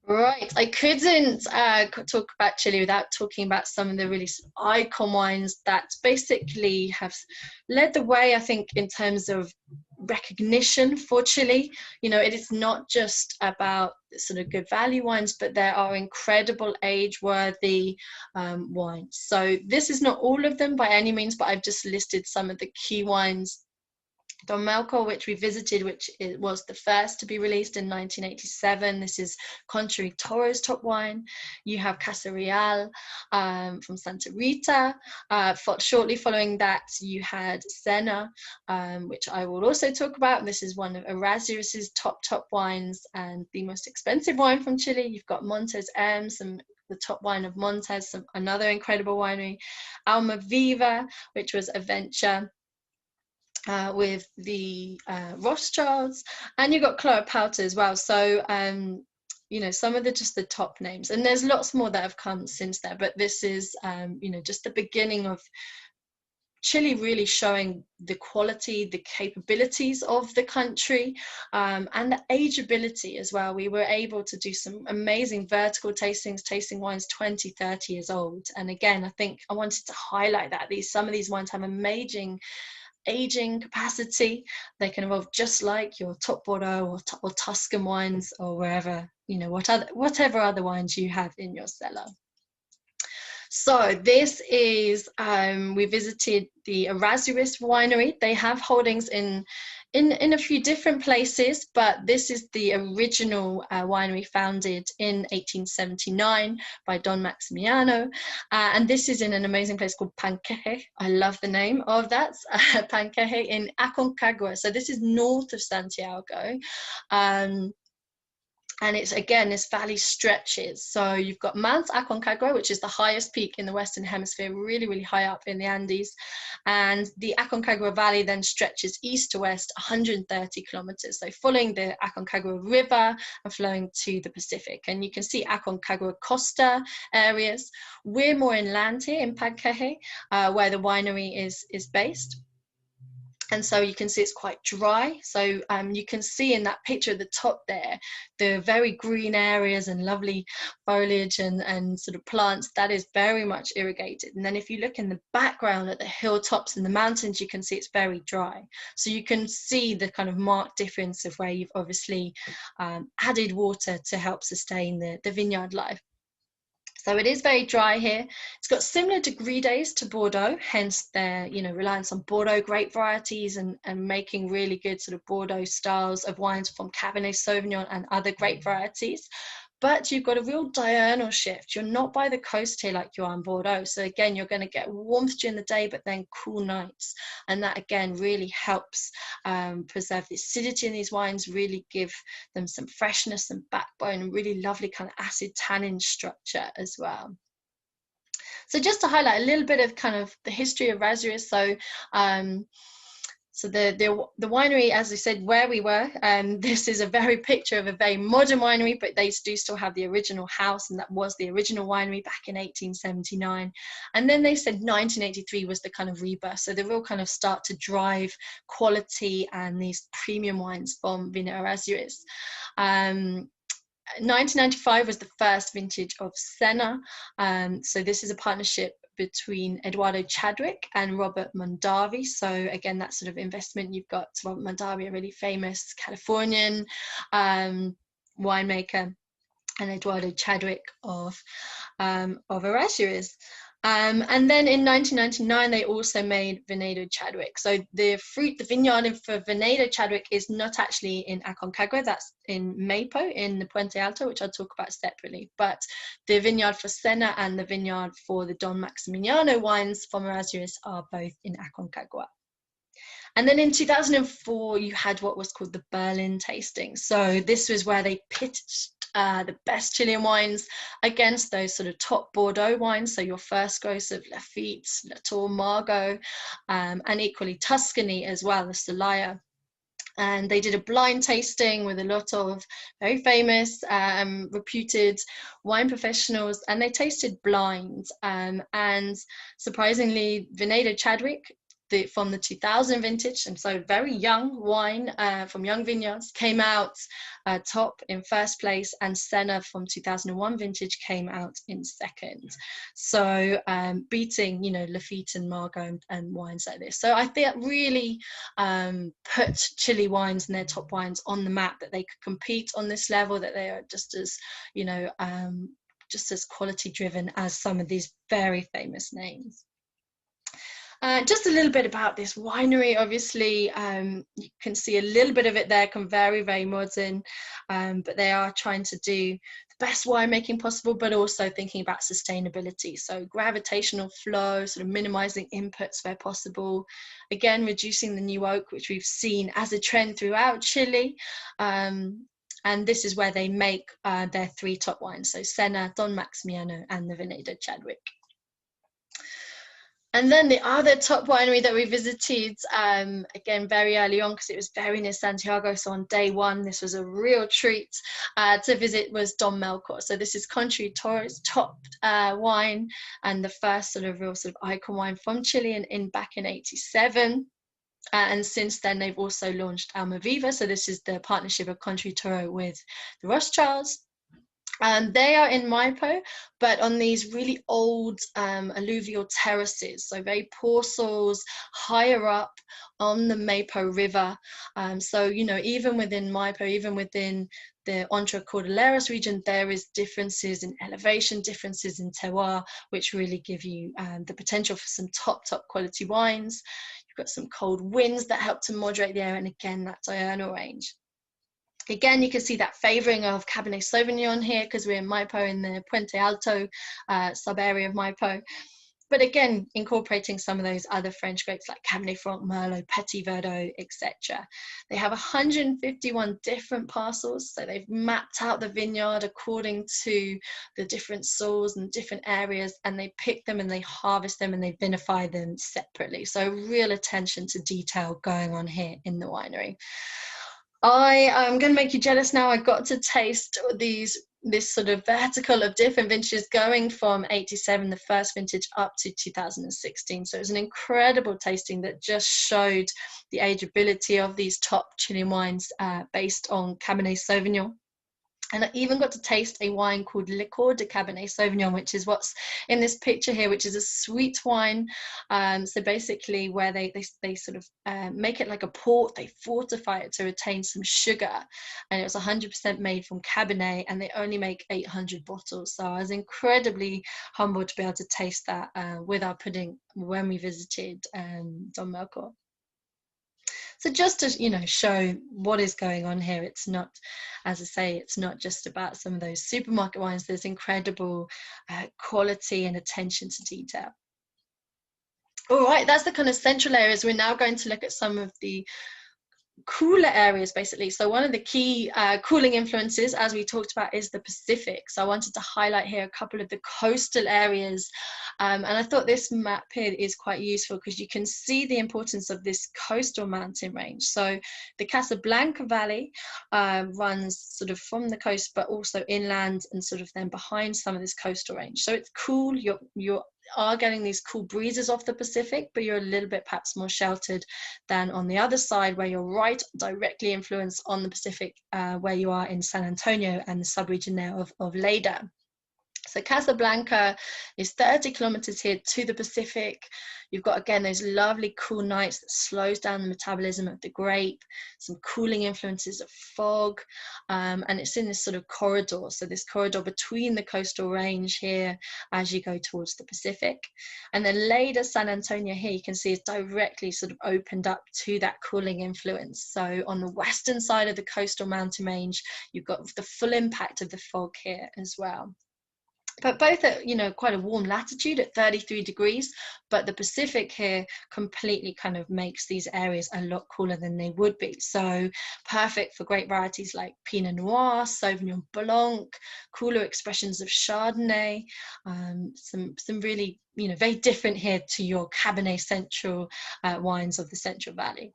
Right, I couldn't talk about Chile without talking about some of the really icon wines that basically have led the way, I think, in terms of recognition for Chile. You know, it is not just about sort of good value wines, but there are incredible age-worthy wines. So this is not all of them by any means, but I've just listed some of the key wines Don Melker, which we visited, which it was the first to be released in 1987. This is Contrary Toro's top wine. You have Casa Real from Santa Rita. Shortly following that, you had Senna, which I will also talk about. This is one of Erazurus's top wines and the most expensive wine from Chile. You've got Montes M, the top wine of Montes, another incredible winery. Alma Viva, which was a venture with the Rothschilds, and you got Cloapauta as well. So you know, some of the top names, and there's lots more that have come since there, but this is you know, just the beginning of Chile really showing the quality, the capabilities of the country, and the ageability as well. We were able to do some amazing vertical tastings, tasting wines 20, 30 years old. And again, I think I wanted to highlight that some of these wines have amazing aging capacity. They can evolve just like your top Bordeaux or Tuscan wines, or wherever, you know, whatever other wines you have in your cellar. So this is, we visited the Erazurus winery. They have holdings in a few different places, but this is the original winery founded in 1879 by Don Maximiano. And this is in an amazing place called Panqueje. I love the name of that, Panqueje in Aconcagua. So this is north of Santiago. And it's, again, this valley stretches. So you've got Mount Aconcagua, which is the highest peak in the Western Hemisphere, really, really high up in the Andes. And the Aconcagua Valley then stretches east to west 130 kilometers. So following the Aconcagua River and flowing to the Pacific. And you can see Aconcagua Costa areas. We're more inland here in Panqueje, where the winery is based. And so you can see it's quite dry. So you can see in that picture at the top there, the very green areas and lovely foliage and sort of plants, that is very much irrigated. And then if you look in the background at the hilltops and the mountains, you can see it's very dry. So you can see the kind of marked difference of where you've obviously added water to help sustain the vineyard life. So it is very dry here. It's got similar degree days to Bordeaux, hence their, you know, reliance on Bordeaux grape varieties and making really good sort of Bordeaux styles of wines from Cabernet Sauvignon and other grape varieties. But you've got a real diurnal shift. You're not by the coast here like you are in Bordeaux. So again, you're going to get warmth during the day, but then cool nights. And that, again, really helps preserve the acidity in these wines, really give them some freshness and backbone, and really lovely kind of acid tannin structure as well. So just to highlight a little bit of kind of the history of Erazurus. So the winery, as I said, where we were, this is a very picture of a very modern winery, but they do still have the original house, and that was the original winery back in 1879. And then they said 1983 was the kind of rebirth. So the real kind of start to drive quality and these premium wines from Vino Erazurus. 1995 was the first vintage of Senna. So this is a partnership between Eduardo Chadwick and Robert Mondavi. So again, that sort of investment, you've got Robert Mondavi, a really famous Californian winemaker, and Eduardo Chadwick of Erazurus. And then in 1999, they also made Venedo Chadwick. So the vineyard for Venedo Chadwick is not actually in Aconcagua, that's in Maipo, in the Puente Alto, which I'll talk about separately. But the vineyard for Senna and the vineyard for the Don Maximiano wines from Erazurus are both in Aconcagua. And then in 2004, you had what was called the Berlin tasting. So this was where they pitched the best Chilean wines against those sort of top Bordeaux wines. So your first growth of Lafite, Latour, Margaux, and equally Tuscany as well, the Celaya. And they did a blind tasting with a lot of very famous, reputed wine professionals, and they tasted blind. And surprisingly, Venedo Chadwick, from the 2000 vintage, and so very young wine from young vineyards, came out top in first place, and Senna from 2001 vintage came out in second. So beating, you know, Lafite and Margaux and wines like this. So I think that really put Chile wines and their top wines on the map, that they could compete on this level, that they are just as, you know, just as quality driven as some of these very famous names. Just a little bit about this winery. Obviously, you can see a little bit of it there, very, very modern, but they are trying to do the best winemaking possible, but also thinking about sustainability. So gravitational flow, sort of minimizing inputs where possible. Again, reducing the new oak, which we've seen as a trend throughout Chile. And this is where they make their 3 top wines, so Senna, Don Maximiano, and the Vineyard Chadwick. And then the other top winery that we visited, again, very early on, because it was very near Santiago. So on day 1, this was a real treat to visit, was Don Melker. So this is Country Tour's top wine, and the first sort of real sort of icon wine from Chile back in '87. And since then, they've also launched Almaviva. So this is the partnership of Country Tour with the Rothschilds. They are in Maipo, but on these really old alluvial terraces, so very poor soils, higher up on the Maipo River. So, you know, even within Maipo, even within the Entre Cordilleras region, there is differences in elevation, differences in terroir, which really give you the potential for some top quality wines. You've got some cold winds that help to moderate the air, and again, that diurnal range. Again, you can see that favouring of Cabernet Sauvignon here, because we're in Maipo, in the Puente Alto sub-area of Maipo. But again, incorporating some of those other French grapes like Cabernet Franc, Merlot, Petit Verdot, etc. They have 151 different parcels, so they've mapped out the vineyard according to the different soils and different areas, and they pick them and they harvest them and they vinify them separately. So real attention to detail going on here in the winery. I'm going to make you jealous now. I got to taste this sort of vertical of different vintages, going from '87, the first vintage, up to 2016. So it was an incredible tasting that just showed the ageability of these top Chilean wines based on Cabernet Sauvignon. And I even got to taste a wine called Licor de Cabernet Sauvignon, which is what's in this picture here, which is a sweet wine. So basically where they sort of make it like a port, they fortify it to retain some sugar. And it was 100% made from Cabernet, and they only make 800 bottles. So I was incredibly humbled to be able to taste that with our pudding when we visited Don Melker. So just to, you know, show what is going on here, it's not, as I say, it's not just about some of those supermarket wines. There's incredible quality and attention to detail. All right, that's the kind of central areas. We're now going to look at some of the cooler areas, basically. So one of the key cooling influences, as we talked about, is the Pacific. So I wanted to highlight here a couple of the coastal areas, and I thought this map here is quite useful because you can see the importance of this coastal mountain range. So the Casablanca Valley runs sort of from the coast, but also inland and sort of then behind some of this coastal range. So it's cool. You are getting these cool breezes off the Pacific, but you're a little bit perhaps more sheltered than on the other side, where you're right directly influenced on the Pacific, where you are in San Antonio and the subregion there of Lleida. So Casablanca is 30 kilometers here to the Pacific. You've got, again, those lovely cool nights that slows down the metabolism of the grape, some cooling influences of fog, and it's in this sort of corridor. So this corridor between the coastal range here as you go towards the Pacific. And then Lleida, San Antonio here, you can see is directly sort of opened up to that cooling influence. So on the western side of the coastal mountain range, you've got the full impact of the fog here as well. But both at, you know, quite a warm latitude at 33 degrees, but the Pacific here completely kind of makes these areas a lot cooler than they would be. So perfect for great varieties like Pinot Noir, Sauvignon Blanc, cooler expressions of Chardonnay, some really, you know, very different here to your Cabernet Central wines of the Central Valley.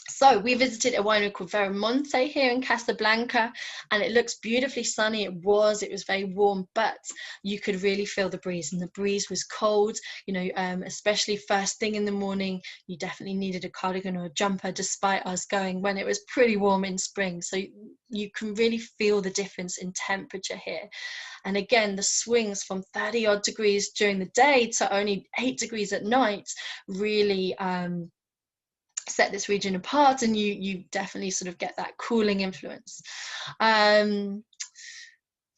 So we visited a winery called Veramonte here in Casablanca, and it looks beautifully sunny. It was very warm, but you could really feel the breeze, and the breeze was cold, you know, especially first thing in the morning. You definitely needed a cardigan or a jumper, despite us going when it was pretty warm in spring. So you can really feel the difference in temperature here. And again, the swings from 30 odd degrees during the day to only 8 degrees at night really set this region apart, and you definitely sort of get that cooling influence.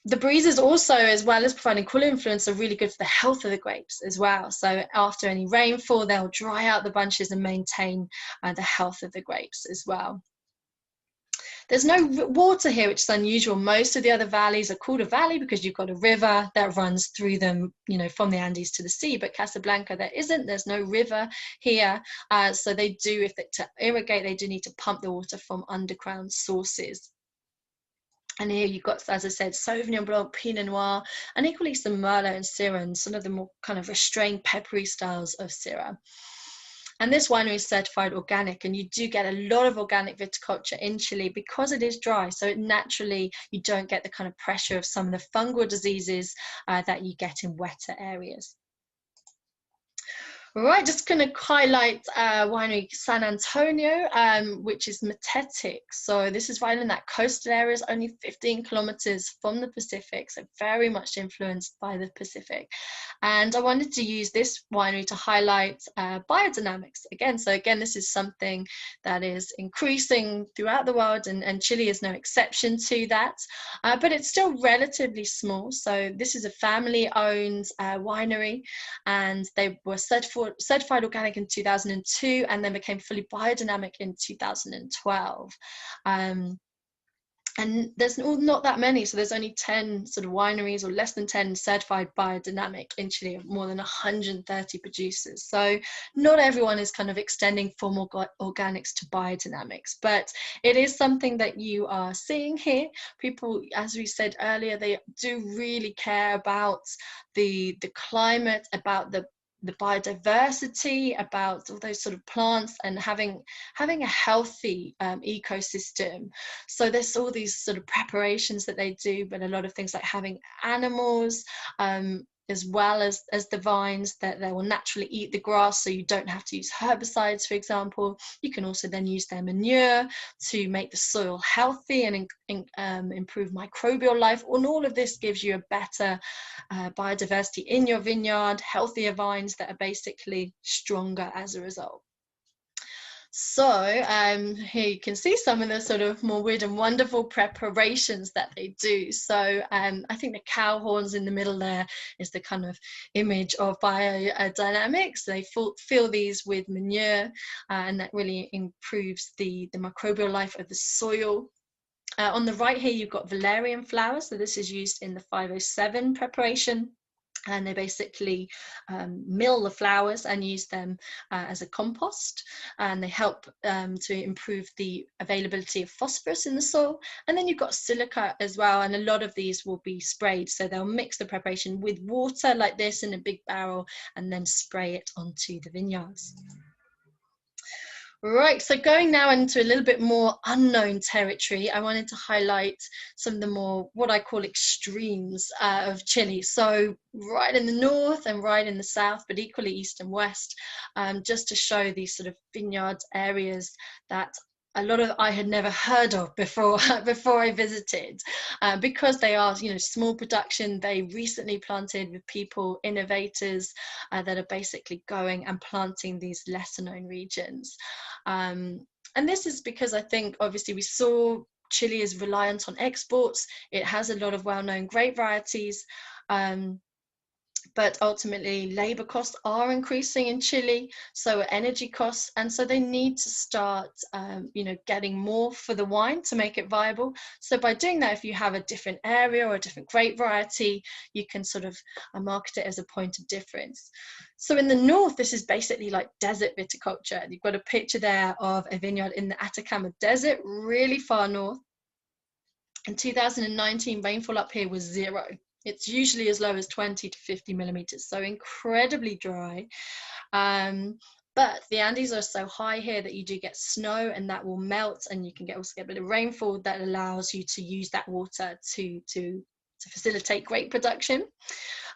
The breezes also, as well as providing cooler influence, are really good for the health of the grapes as well. So after any rainfall, they'll dry out the bunches and maintain the health of the grapes as well. There's no water here, which is unusual. Most of the other valleys are called a valley because you've got a river that runs through them, you know, from the Andes to the sea. But Casablanca, there's no river here. So they do, to irrigate, they do need to pump the water from underground sources. And here you've got, as I said, Sauvignon Blanc, Pinot Noir, and equally some Merlot and Syrah, and some of the more kind of restrained, peppery styles of Syrah. And this winery is certified organic, and you do get a lot of organic viticulture in Chile because it is dry. So naturally, you don't get the kind of pressure of some of the fungal diseases that you get in wetter areas. Right, just going to highlight winery San Antonio, which is Matetic. So this is right in that coastal area, it's only 15 kilometers from the Pacific, so very much influenced by the Pacific. And I wanted to use this winery to highlight biodynamics again. So again, this is something that is increasing throughout the world, and Chile is no exception to that. But it's still relatively small. So this is a family-owned winery, and they were certified organic in 2002 and then became fully biodynamic in 2012. And there's not that many, so there's only 10 sort of wineries, or less than 10 certified biodynamic in Chile, of more than 130 producers. So not everyone is kind of extending from organics to biodynamics, but it is something that you are seeing here. People, as we said earlier, they do really care about the climate, about the biodiversity, about all those sort of plants, and having a healthy ecosystem. So there's all these sort of preparations that they do, but a lot of things like having animals as well as the vines, that they will naturally eat the grass, so you don't have to use herbicides, for example. You can also then use their manure to make the soil healthy and improve microbial life. And all of this gives you a better biodiversity in your vineyard, healthier vines that are basically stronger as a result. So here you can see some of the sort of more weird and wonderful preparations that they do. So I think the cow horns in the middle there is the kind of image of biodynamics. They fill these with manure, and that really improves the microbial life of the soil. On the right here, you've got valerian flowers. So this is used in the 507 preparation. And they basically mill the flowers and use them as a compost, and they help to improve the availability of phosphorus in the soil. And then you've got silica as well, and a lot of these will be sprayed. So they'll mix the preparation with water like this in a big barrel and then spray it onto the vineyards. Right, so going now into a little bit more unknown territory, I wanted to highlight some of the more, what I call extremes of Chile. So right in the north and right in the south, but equally east and west, just to show these sort of vineyard areas that a lot of I had never heard of before I visited, because they are, you know, small production. They recently planted with people, innovators that are basically going and planting these lesser known regions. And this is because I think obviously we saw Chile is reliant on exports. It has a lot of well-known grape varieties. But ultimately labor costs are increasing in Chile, so energy costs, and so they need to start you know, getting more for the wine to make it viable. So by doing that, if you have a different area or a different grape variety, you can sort of market it as a point of difference. So in the north, this is basically like desert viticulture. You've got a picture there of a vineyard in the Atacama Desert, really far north. In 2019, rainfall up here was 0. It's usually as low as 20 to 50 millimeters, so incredibly dry. But the Andes are so high here that you do get snow, and that will melt, and you can also get a bit of rainfall that allows you to use that water to facilitate grape production.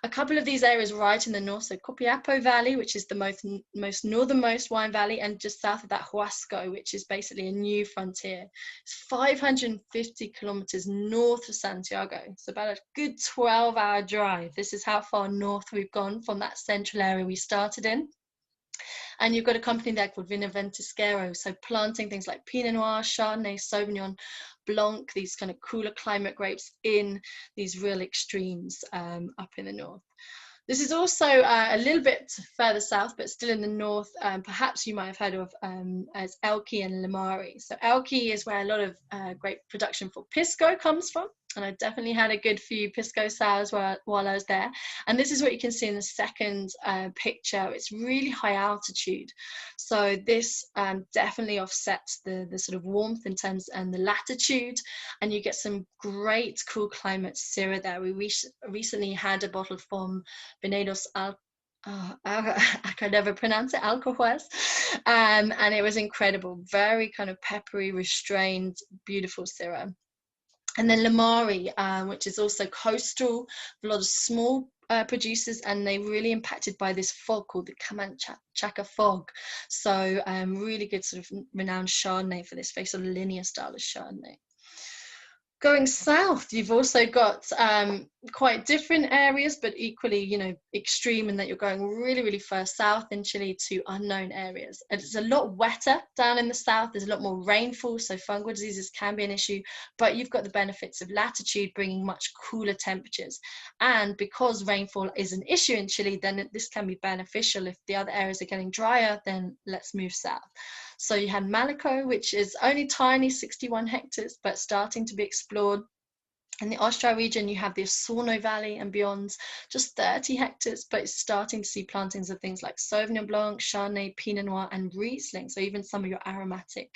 A couple of these areas right in the north, so Copiapo Valley, which is the most northernmost wine valley, and just south of that Huasco, which is basically a new frontier. It's 550 kilometers north of Santiago. It's about a good 12-hour drive. This is how far north we've gone from that central area we started in. And you've got a company there called Vinaventisquero, so planting things like Pinot Noir, Chardonnay, Sauvignon, Blanc, these kind of cooler climate grapes in these real extremes up in the north. This is also a little bit further south, but still in the north. Perhaps you might have heard of as Elqui and Limari. So Elqui is where a lot of grape production for Pisco comes from. And I definitely had a good few Pisco sours while I was there. And this is what you can see in the second picture. It's really high altitude. So this definitely offsets the sort of warmth in terms and the latitude. And you get some great cool climate Syrah there. We recently had a bottle from Venedos I can never pronounce it, Alcohuez, and it was incredible. Very kind of peppery, restrained, beautiful Syrah. And then Limari, which is also coastal, a lot of small producers, and they really impacted by this fog called the Conchagua fog. So really good sort of renowned Chardonnay for this very sort of linear style of Chardonnay. Going south, you've also got quite different areas, but equally, you know, extreme in that you're going really, really far south in Chile to unknown areas. And it's a lot wetter down in the south. There's a lot more rainfall, so fungal diseases can be an issue, but you've got the benefits of latitude bringing much cooler temperatures. And because rainfall is an issue in Chile, then this can be beneficial. If the other areas are getting drier, then let's move south. So you had Maipo, which is only tiny, 61 hectares, but starting to be explored. In the Austria region, you have the Osorno Valley and beyond, just 30 hectares, but it's starting to see plantings of things like Sauvignon Blanc, Chardonnay, Pinot Noir, and Riesling. So even some of your aromatic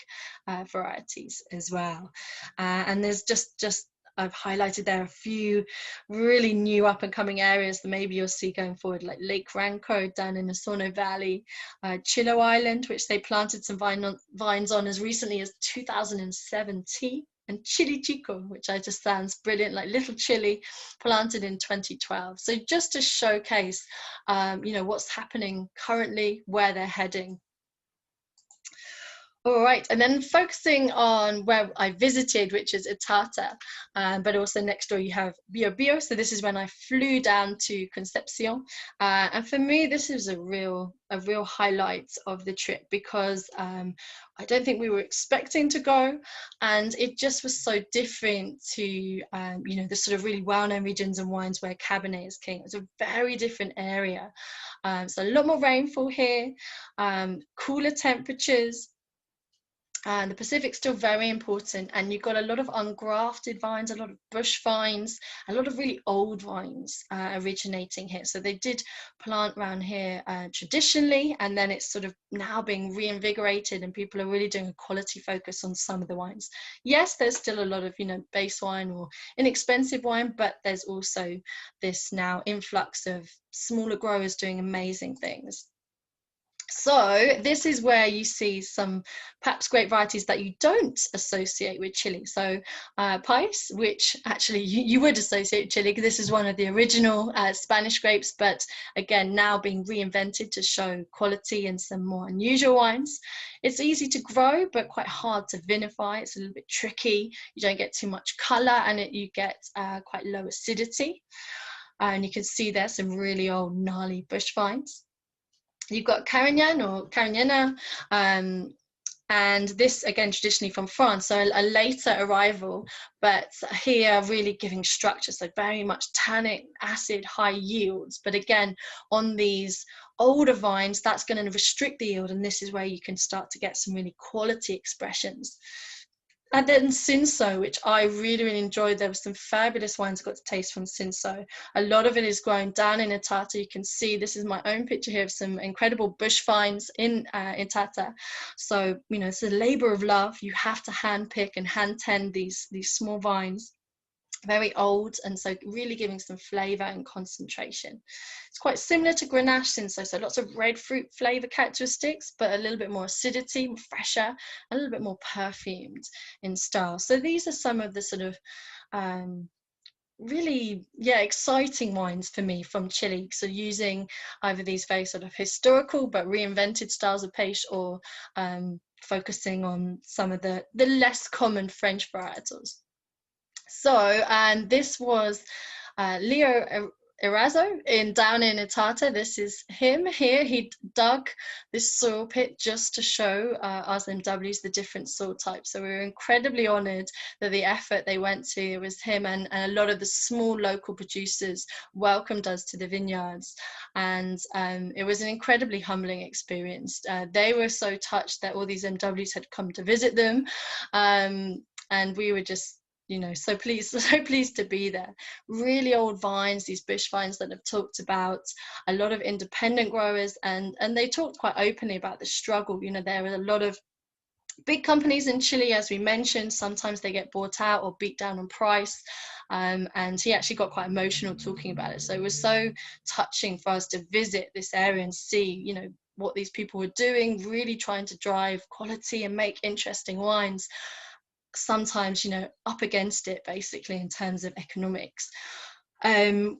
varieties as well. And there's just I've highlighted there a few really new up and coming areas that maybe you'll see going forward, like Lake Ranco down in the Osorno Valley, Chilean Island, which they planted some vines on as recently as 2017. And Chile Chico, which I just sounds brilliant, like Little Chile, planted in 2012. So just to showcase, you know, what's happening currently, where they're heading. All right, and then focusing on where I visited, which is Itata, but also next door you have Biobio. So this is when I flew down to Concepcion, and for me this is a real highlight of the trip, because I don't think we were expecting to go, and it just was so different to you know, the sort of really well-known regions and wines where Cabernet is king. It's a very different area, so a lot more rainfall here, cooler temperatures. The Pacific's still very important, and you've got a lot of ungrafted vines, a lot of bush vines, a lot of really old vines originating here. So they did plant around here traditionally, and then it's sort of now being reinvigorated, and people are really doing a quality focus on some of the wines. Yes, there's still a lot of, you know, base wine or inexpensive wine, but there's also this now influx of smaller growers doing amazing things. So this is where you see some perhaps grape varieties that you don't associate with Chile. So Pisces, which actually you would associate with Chile, because this is one of the original Spanish grapes, but again, now being reinvented to show quality and some more unusual wines. It's easy to grow, but quite hard to vinify. It's a little bit tricky. You don't get too much color, and you get quite low acidity. And you can see there's some really old gnarly bush vines. You've got Carignan or Carignana, and this again traditionally from France, so a later arrival, but here really giving structure, so very much tannic, acid, high yields. But again, on these older vines, that's going to restrict the yield, and this is where you can start to get some really quality expressions. And then Cinsault, which I really, really enjoyed. There were some fabulous wines I got to taste from Cinsault. A lot of it is grown down in Itata. You can see, this is my own picture here of some incredible bush vines in Itata. So, you know, it's a labor of love. You have to hand pick and hand tend these small vines. Very old, and so really giving some flavor and concentration. It's quite similar to Grenache Cinsault, so lots of red fruit flavor characteristics, but a little bit more acidity, fresher, a little bit more perfumed in style. So these are some of the sort of really exciting wines for me from Chile. So using either these very sort of historical but reinvented styles of Pêche, or focusing on some of the less common French varietals. So, and this was Lydia Erazo down in Itata. This is him here. He dug this soil pit just to show us MWs the different soil types. So we were incredibly honoured that the effort they went to, it was him and a lot of the small local producers welcomed us to the vineyards. And it was an incredibly humbling experience. They were so touched that all these MWs had come to visit them. And we were just, you know, so pleased to be there. Really old vines, these bush vines that I've talked about, a lot of independent growers, and they talked quite openly about the struggle. You know, there are a lot of big companies in Chile, as we mentioned. Sometimes they get bought out or beat down on price, and he actually got quite emotional talking about it. So it was so touching for us to visit this area and see, you know, what these people were doing, really trying to drive quality and make interesting wines, sometimes, you know, up against it basically in terms of economics. And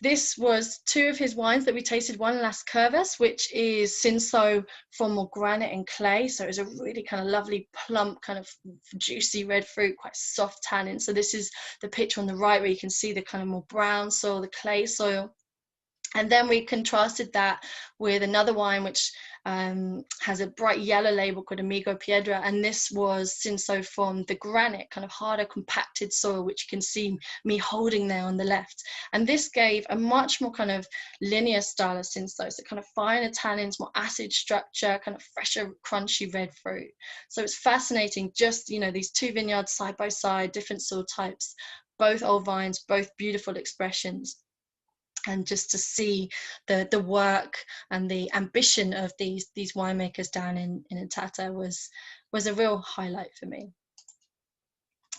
this was two of his wines that we tasted. One, Las Curvas, which is Cinsault from more granite and clay. So it was a really kind of lovely, plump, kind of juicy red fruit, quite soft tannin. So this is the picture on the right where you can see the kind of more brown soil, the clay soil. And then we contrasted that with another wine which has a bright yellow label called Amigo Pedro, and this was Cinsault from the granite, kind of harder compacted soil, which you can see me holding there on the left. And this gave a much more kind of linear style of Cinsault, so kind of finer tannins, more acid structure, kind of fresher, crunchy red fruit. So it's fascinating, just, you know, these two vineyards side by side, different soil types, both old vines, both beautiful expressions. And just to see the work and the ambition of these winemakers down in Itata was a real highlight for me.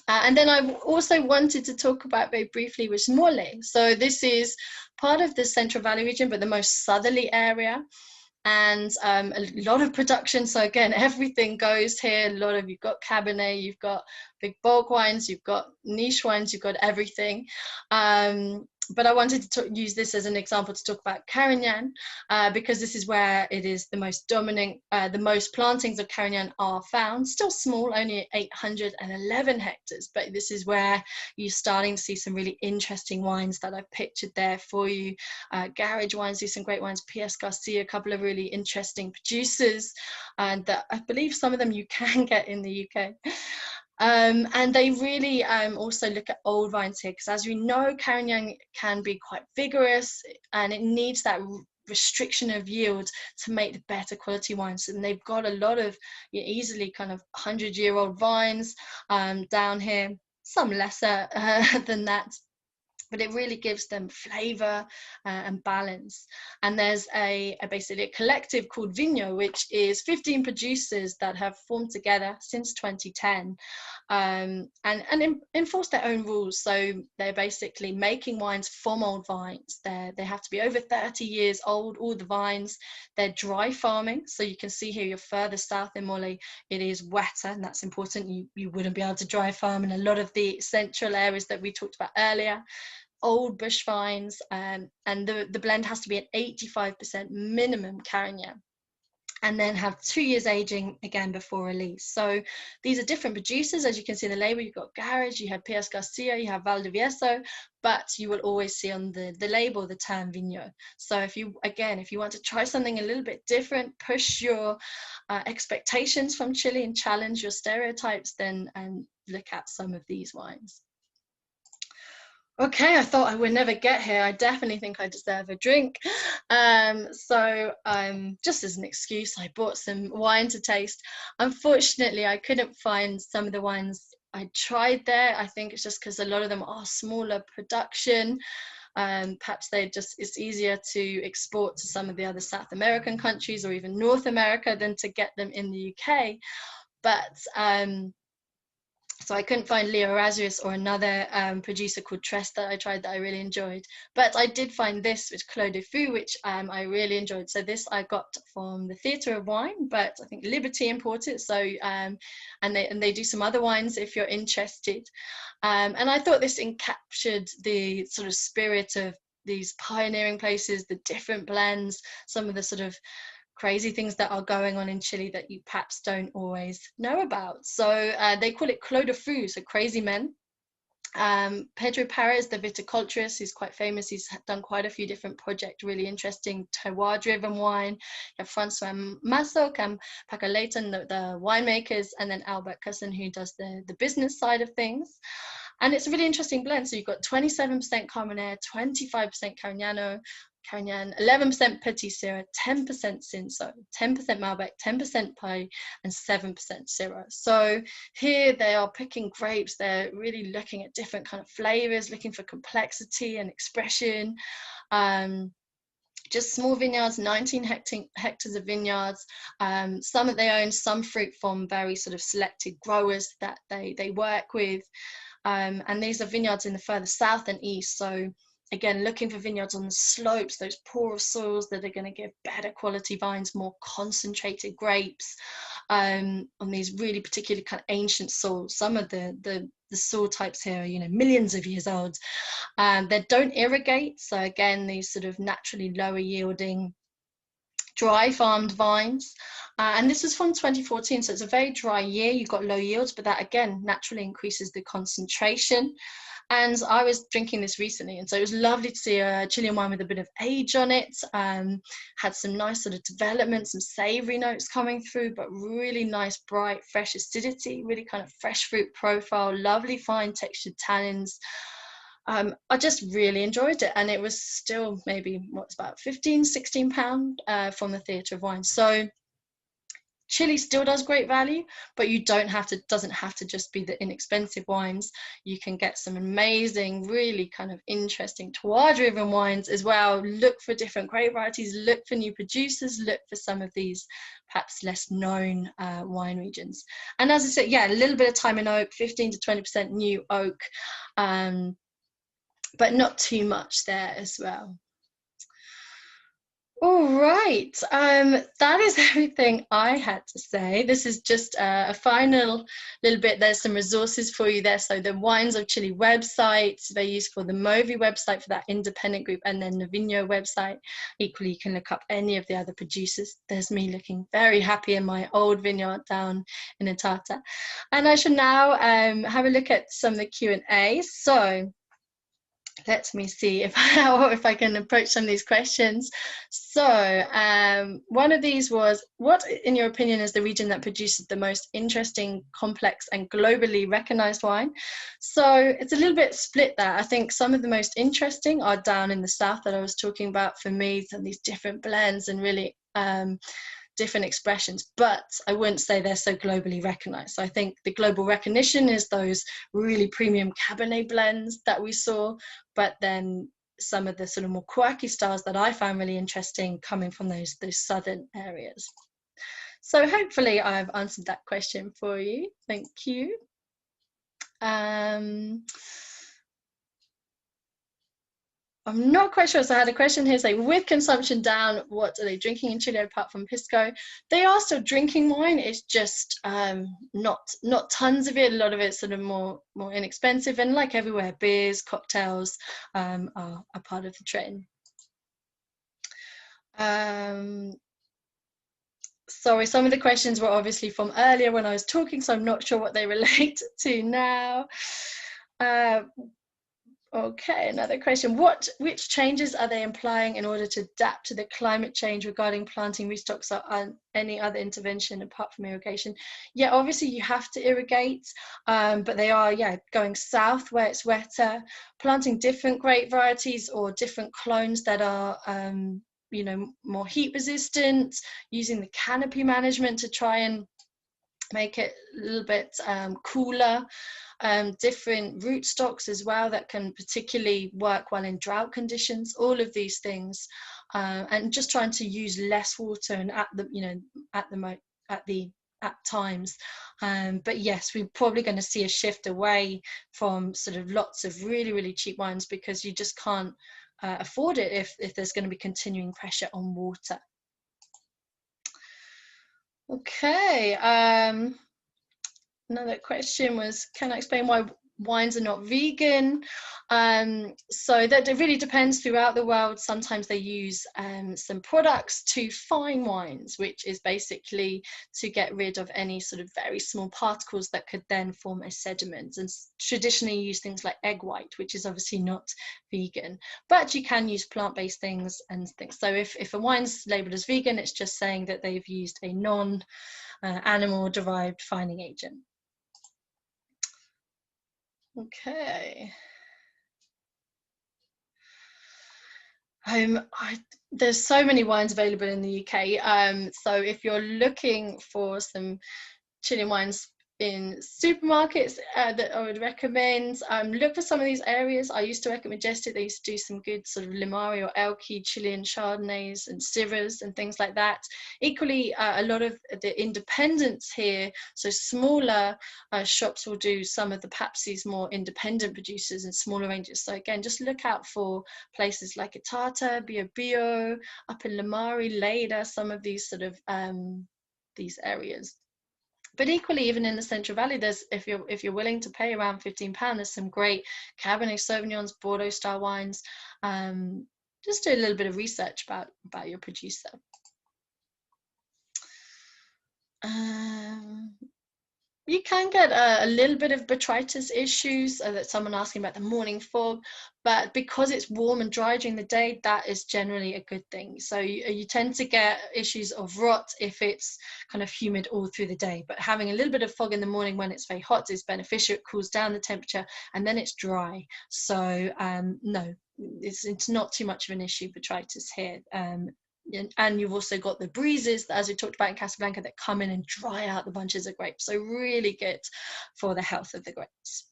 And then I also wanted to talk about very briefly was Morilla. So this is part of the Central Valley region, but the most southerly area. And a lot of production. So again, everything goes here. A lot of, you've got Cabernet, you've got big bulk wines, you've got niche wines, you've got everything. But I wanted to use this as an example to talk about Carignan, because this is where it is the most dominant, the most plantings of Carignan are found. Still small, only 811 hectares, but this is where you're starting to see some really interesting wines that I've pictured there for you. Garage wines do some great wines, P.S. Garcia, a couple of really interesting producers, and that I believe some of them you can get in the UK. And they really also look at old vines here, because as we know, Carignan can be quite vigorous and it needs that restriction of yield to make the better quality wines. And they've got a lot of, you know, easily kind of 100-year-old vines down here, some lesser than that. But it really gives them flavor and balance. And there's basically a collective called Vinho, which is 15 producers that have formed together since 2010 and enforce their own rules. So they're basically making wines from old vines. They have to be over 30 years old, all the vines. They're dry farming. So you can see here, you're further south in Morilla, it is wetter, and that's important. You wouldn't be able to dry farm in a lot of the central areas that we talked about earlier. Old bush vines, and the blend has to be at 85% minimum Carignan, and then have 2 years aging again before release. So these are different producers. As you can see in the label, you've got Garage, you have P.S. Garcia, you have Valdivieso, but you will always see on the label the term Vinho. So if you want to try something a little bit different, push your expectations from Chile and challenge your stereotypes, then look at some of these wines. Okay, I thought I would never get here. I definitely think I deserve a drink. So just as an excuse, I bought some wine to taste. Unfortunately, I couldn't find some of the wines I tried there. I think it's just because a lot of them are smaller production. Perhaps it's easier to export to some of the other South American countries or even North America than to get them in the UK. But so I couldn't find Erazurus or another producer called Tres that I tried that I really enjoyed. But I did find this, which Clos de Fou, which I really enjoyed. So this I got from the Theatre of Wine, but I think Liberty import it. So and they do some other wines if you're interested. And I thought this encaptured the sort of spirit of these pioneering places, the different blends, some of the sort of crazy things that are going on in Chile that you perhaps don't always know about. So they call it Clos de Fou, so crazy men. Pedro Paris, the viticulturist, he's quite famous. He's done quite a few different projects, really interesting terroir-driven wine. You have Francois Massoc and Paco Leighton, the winemakers, and then Albert Cusson, who does the business side of things. And it's a really interesting blend. So you've got 27% Carmenere, 25% Carignan, 11% Petit Syrah, 10% Cinsault, 10% Malbec, 10% Paille, and 7% Syrah. So here they are picking grapes. They're really looking at different kind of flavors, looking for complexity and expression. Just small vineyards, 19 hectares of vineyards. Some that they own, some fruit from very sort of selected growers that they work with. And these are vineyards in the further south and east. So again, looking for vineyards on the slopes, those poorer soils that are going to give better quality vines, more concentrated grapes, on these really particular kind of ancient soils. Some of the soil types here are, you know, millions of years old. They don't irrigate. So again, these sort of naturally lower yielding dry farmed vines. And this was from 2014, so it's a very dry year. You've got low yields, but that again naturally increases the concentration. And I was drinking this recently, and so it was lovely to see a Chilean wine with a bit of age on it. Had some nice sort of development, some savory notes coming through, but really nice, bright, fresh acidity, really kind of fresh fruit profile, lovely fine textured tannins. I just really enjoyed it, and it was still maybe what's about £15–16 from the Theatre of Wine. So Chile still does great value, but you doesn't have to just be the inexpensive wines. You can get some amazing, really kind of interesting terroir-driven wines as well. Look for different grape varieties, look for new producers, look for some of these perhaps less known wine regions. And as I said, yeah, a little bit of time in oak, 15 to 20% new oak, but not too much there as well. All right, that is everything I had to say. This is just a final little bit. There's some resources for you there. So the Wines of Chile website, very useful. The Movi website for that independent group, and then the Vinho website. Equally, you can look up any of the other producers. There's me looking very happy in my old vineyard down in Itata. And I shall now have a look at some of the Q&A. So let me see if I can approach some of these questions. So one of these was, what in your opinion is the region that produces the most interesting, complex and globally recognized wine? So it's a little bit split there. I think some of the most interesting are down in the south that I was talking about for me, and these different blends and really different expressions, but I wouldn't say they're so globally recognized. So I think the global recognition is those really premium Cabernet blends that we saw, but then some of the sort of more quirky styles that I found really interesting coming from those southern areas. So hopefully I've answered that question for you. Thank you. I'm not quite sure. So I had a question here saying, with consumption down, what are they drinking in Chile apart from pisco? They are still drinking wine. It's just not tons of it. A lot of it's sort of more inexpensive. And like everywhere, beers, cocktails are part of the trend. Sorry, some of the questions were obviously from earlier when I was talking, so I'm not sure what they relate to now. Okay, another question. Which changes are they implying in order to adapt to the climate change regarding planting restocks or any other intervention apart from irrigation? Yeah, obviously you have to irrigate, but they are, yeah, going south where it's wetter, planting different grape varieties or different clones that are, you know, more heat resistant, using the canopy management to try and make it a little bit cooler. Different rootstocks as well that can particularly work well in drought conditions. All of these things, and just trying to use less water and at times. But yes, we're probably going to see a shift away from sort of lots of really cheap wines, because you just can't afford it if there's going to be continuing pressure on water. Okay. Another question was, can I explain why wines are not vegan. So that it really depends throughout the world. Sometimes they use some products to fine wines, which is basically to get rid of any sort of very small particles that could then form a sediment, and traditionally use things like egg white, which is obviously not vegan, but you can use plant-based things and things. So if a wine's labeled as vegan, it's just saying that they've used a non-animal derived fining agent. Okay. There's so many wines available in the UK. So if you're looking for some Chilean wines in supermarkets that I would recommend, look for some of these areas. I used to work at Majestic. They used to do some good sort of Limari or Elqui Chilean Chardonnays and Syrahs and things like that. Equally, a lot of the independents here, so smaller shops will do some of the Pisces more independent producers and smaller ranges. So again, just look out for places like Itata, Biobio, up in Limari, Lleida, some of these sort of these areas. But equally, even in the Central Valley, there's, if you're willing to pay around £15, there's some great Cabernet Sauvignons, Bordeaux style wines. Just do a little bit of research about your producer. You can get a little bit of botrytis issues, that someone asking about the morning fog, but because it's warm and dry during the day, that is generally a good thing. So you tend to get issues of rot if it's kind of humid all through the day, but having a little bit of fog in the morning when it's very hot is beneficial. It cools down the temperature and then it's dry. So no, it's not too much of an issue, botrytis here. And you've also got the breezes, as we talked about in Casablanca, that come in and dry out the bunches of grapes. So really good for the health of the grapes.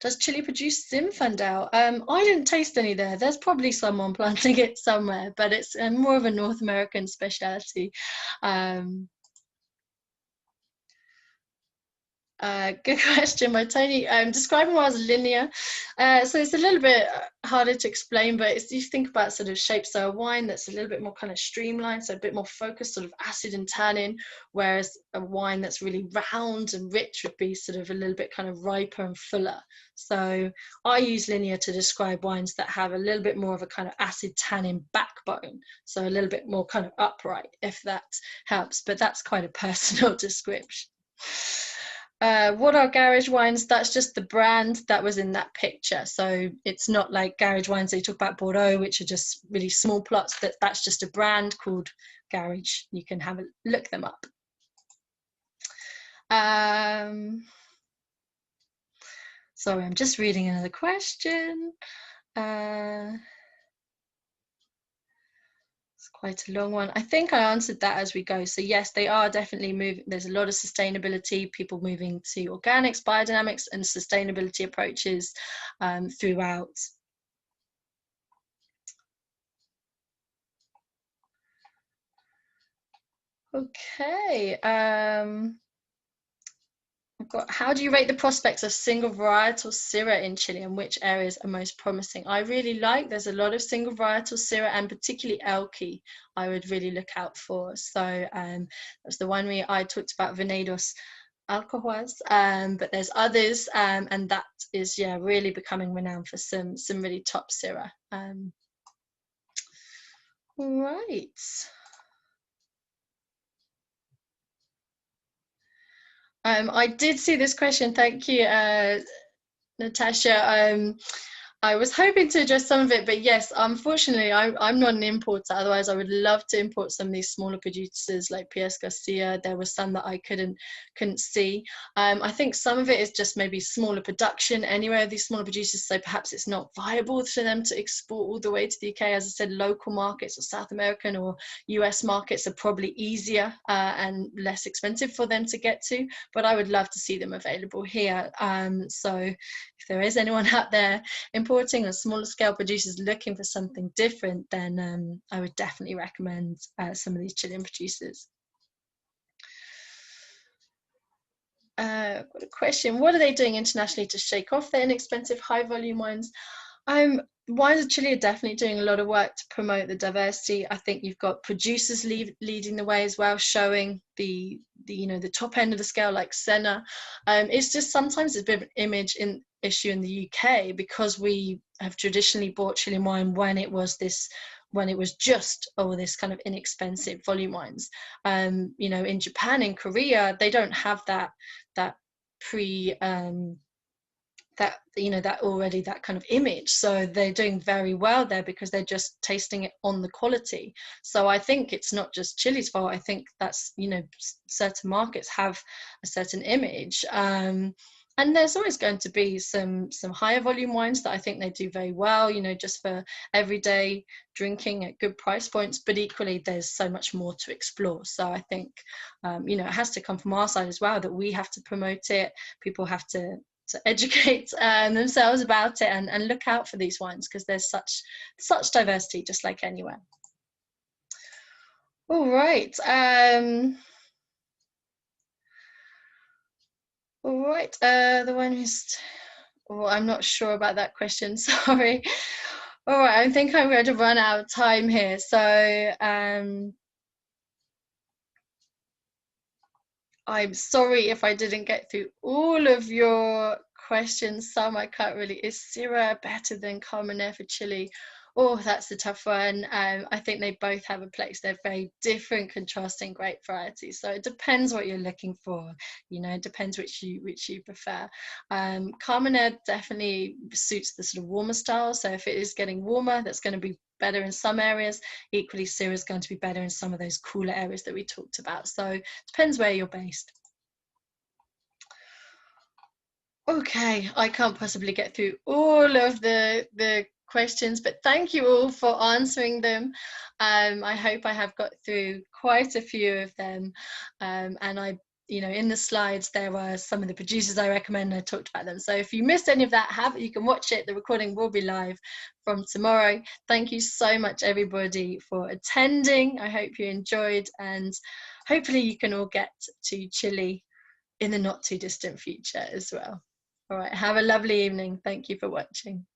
Does Chile produce Zinfandel? I didn't taste any there. There's probably someone planting it somewhere, but it's more of a North American specialty. Good question by Tony. Describing wine as linear. So it's a little bit harder to explain, but it's, you think about sort of shape. So a wine that's a little bit more kind of streamlined, so a bit more focused, sort of acid and tannin, whereas a wine that's really round and rich would be sort of a little bit kind of riper and fuller. So I use linear to describe wines that have a little bit more of a kind of acid tannin backbone. So a little bit more kind of upright, if that helps, but that's quite a personal description. What are garage wines? That's just the brand that was in that picture. So it's not like garage wines that you talk about, Bordeaux, which are just really small plots. That's just a brand called Garage. You can have a look them up. Sorry, I'm just reading another question. Quite a long one. I think I answered that as we go. So yes, they are definitely moving. There's a lot of sustainability, people moving to organics, biodynamics, and sustainability approaches throughout. Okay. I've got, how do you rate the prospects of single varietal Syrah in Chile, and which areas are most promising? I really like, there's a lot of single varietal Syrah, and particularly Elqui I would really look out for. So that's the winery I talked about, Venedos Alcohuas, but there's others, and that is, yeah, really becoming renowned for some really top Syrah. Right. I did see this question. Thank you, Natasha. I was hoping to address some of it, but yes, unfortunately, I'm not an importer. Otherwise, I would love to import some of these smaller producers like P.S. Garcia. There were some that I couldn't see. I think some of it is just maybe smaller production anyway of these smaller producers, so perhaps it's not viable for them to export all the way to the UK. As I said, local markets or South American or US markets are probably easier and less expensive for them to get to, but I would love to see them available here. So if there is anyone out there importing or smaller scale producers looking for something different, then I would definitely recommend some of these Chilean producers. I've got a question. What are they doing internationally to shake off their inexpensive high volume wines? wines of Chile are definitely doing a lot of work to promote the diversity. I think you've got producers leading the way as well, showing the the top end of the scale, like Senna. It's just sometimes it's a bit of an image issue in the UK, because we have traditionally bought Chilean wine when it was just this kind of inexpensive volume wines. In Japan, in Korea, they don't have that pre that kind of image, so they're doing very well there because they're just tasting it on the quality. So I think it's not just Chile's fault. I think that's certain markets have a certain image, and there's always going to be some higher volume wines that I think they do very well, just for everyday drinking at good price points, but equally there's so much more to explore. So I think it has to come from our side as well, that we have to promote it. People have to educate themselves about it, and look out for these wines, because there's such diversity, just like anywhere. All right. All right. The one who's, I'm not sure about that question. Sorry. All right. I think I'm going to run out of time here. So I'm sorry if I didn't get through all of your questions. Some I can't really. Is Syrah better than Cabernet for Chile? Oh, that's a tough one. I think they both have a place. They're very different, contrasting grape varieties. So it depends what you're looking for. It depends which you prefer. Cabernet definitely suits the sort of warmer style. So if it is getting warmer, that's going to be better in some areas. Equally, Syrah is going to be better in some of those cooler areas that we talked about. So it depends where you're based. Okay, I can't possibly get through all of the questions, but thank you all for answering them. I hope I have got through quite a few of them, and I, in the slides there were some of the producers I recommend. I talked about them, so if you missed any of that, you can watch it. The recording will be live from tomorrow. Thank you so much, everybody, for attending. I hope you enjoyed, and hopefully you can all get to Chile in the not too distant future as well. All right, have a lovely evening. Thank you for watching.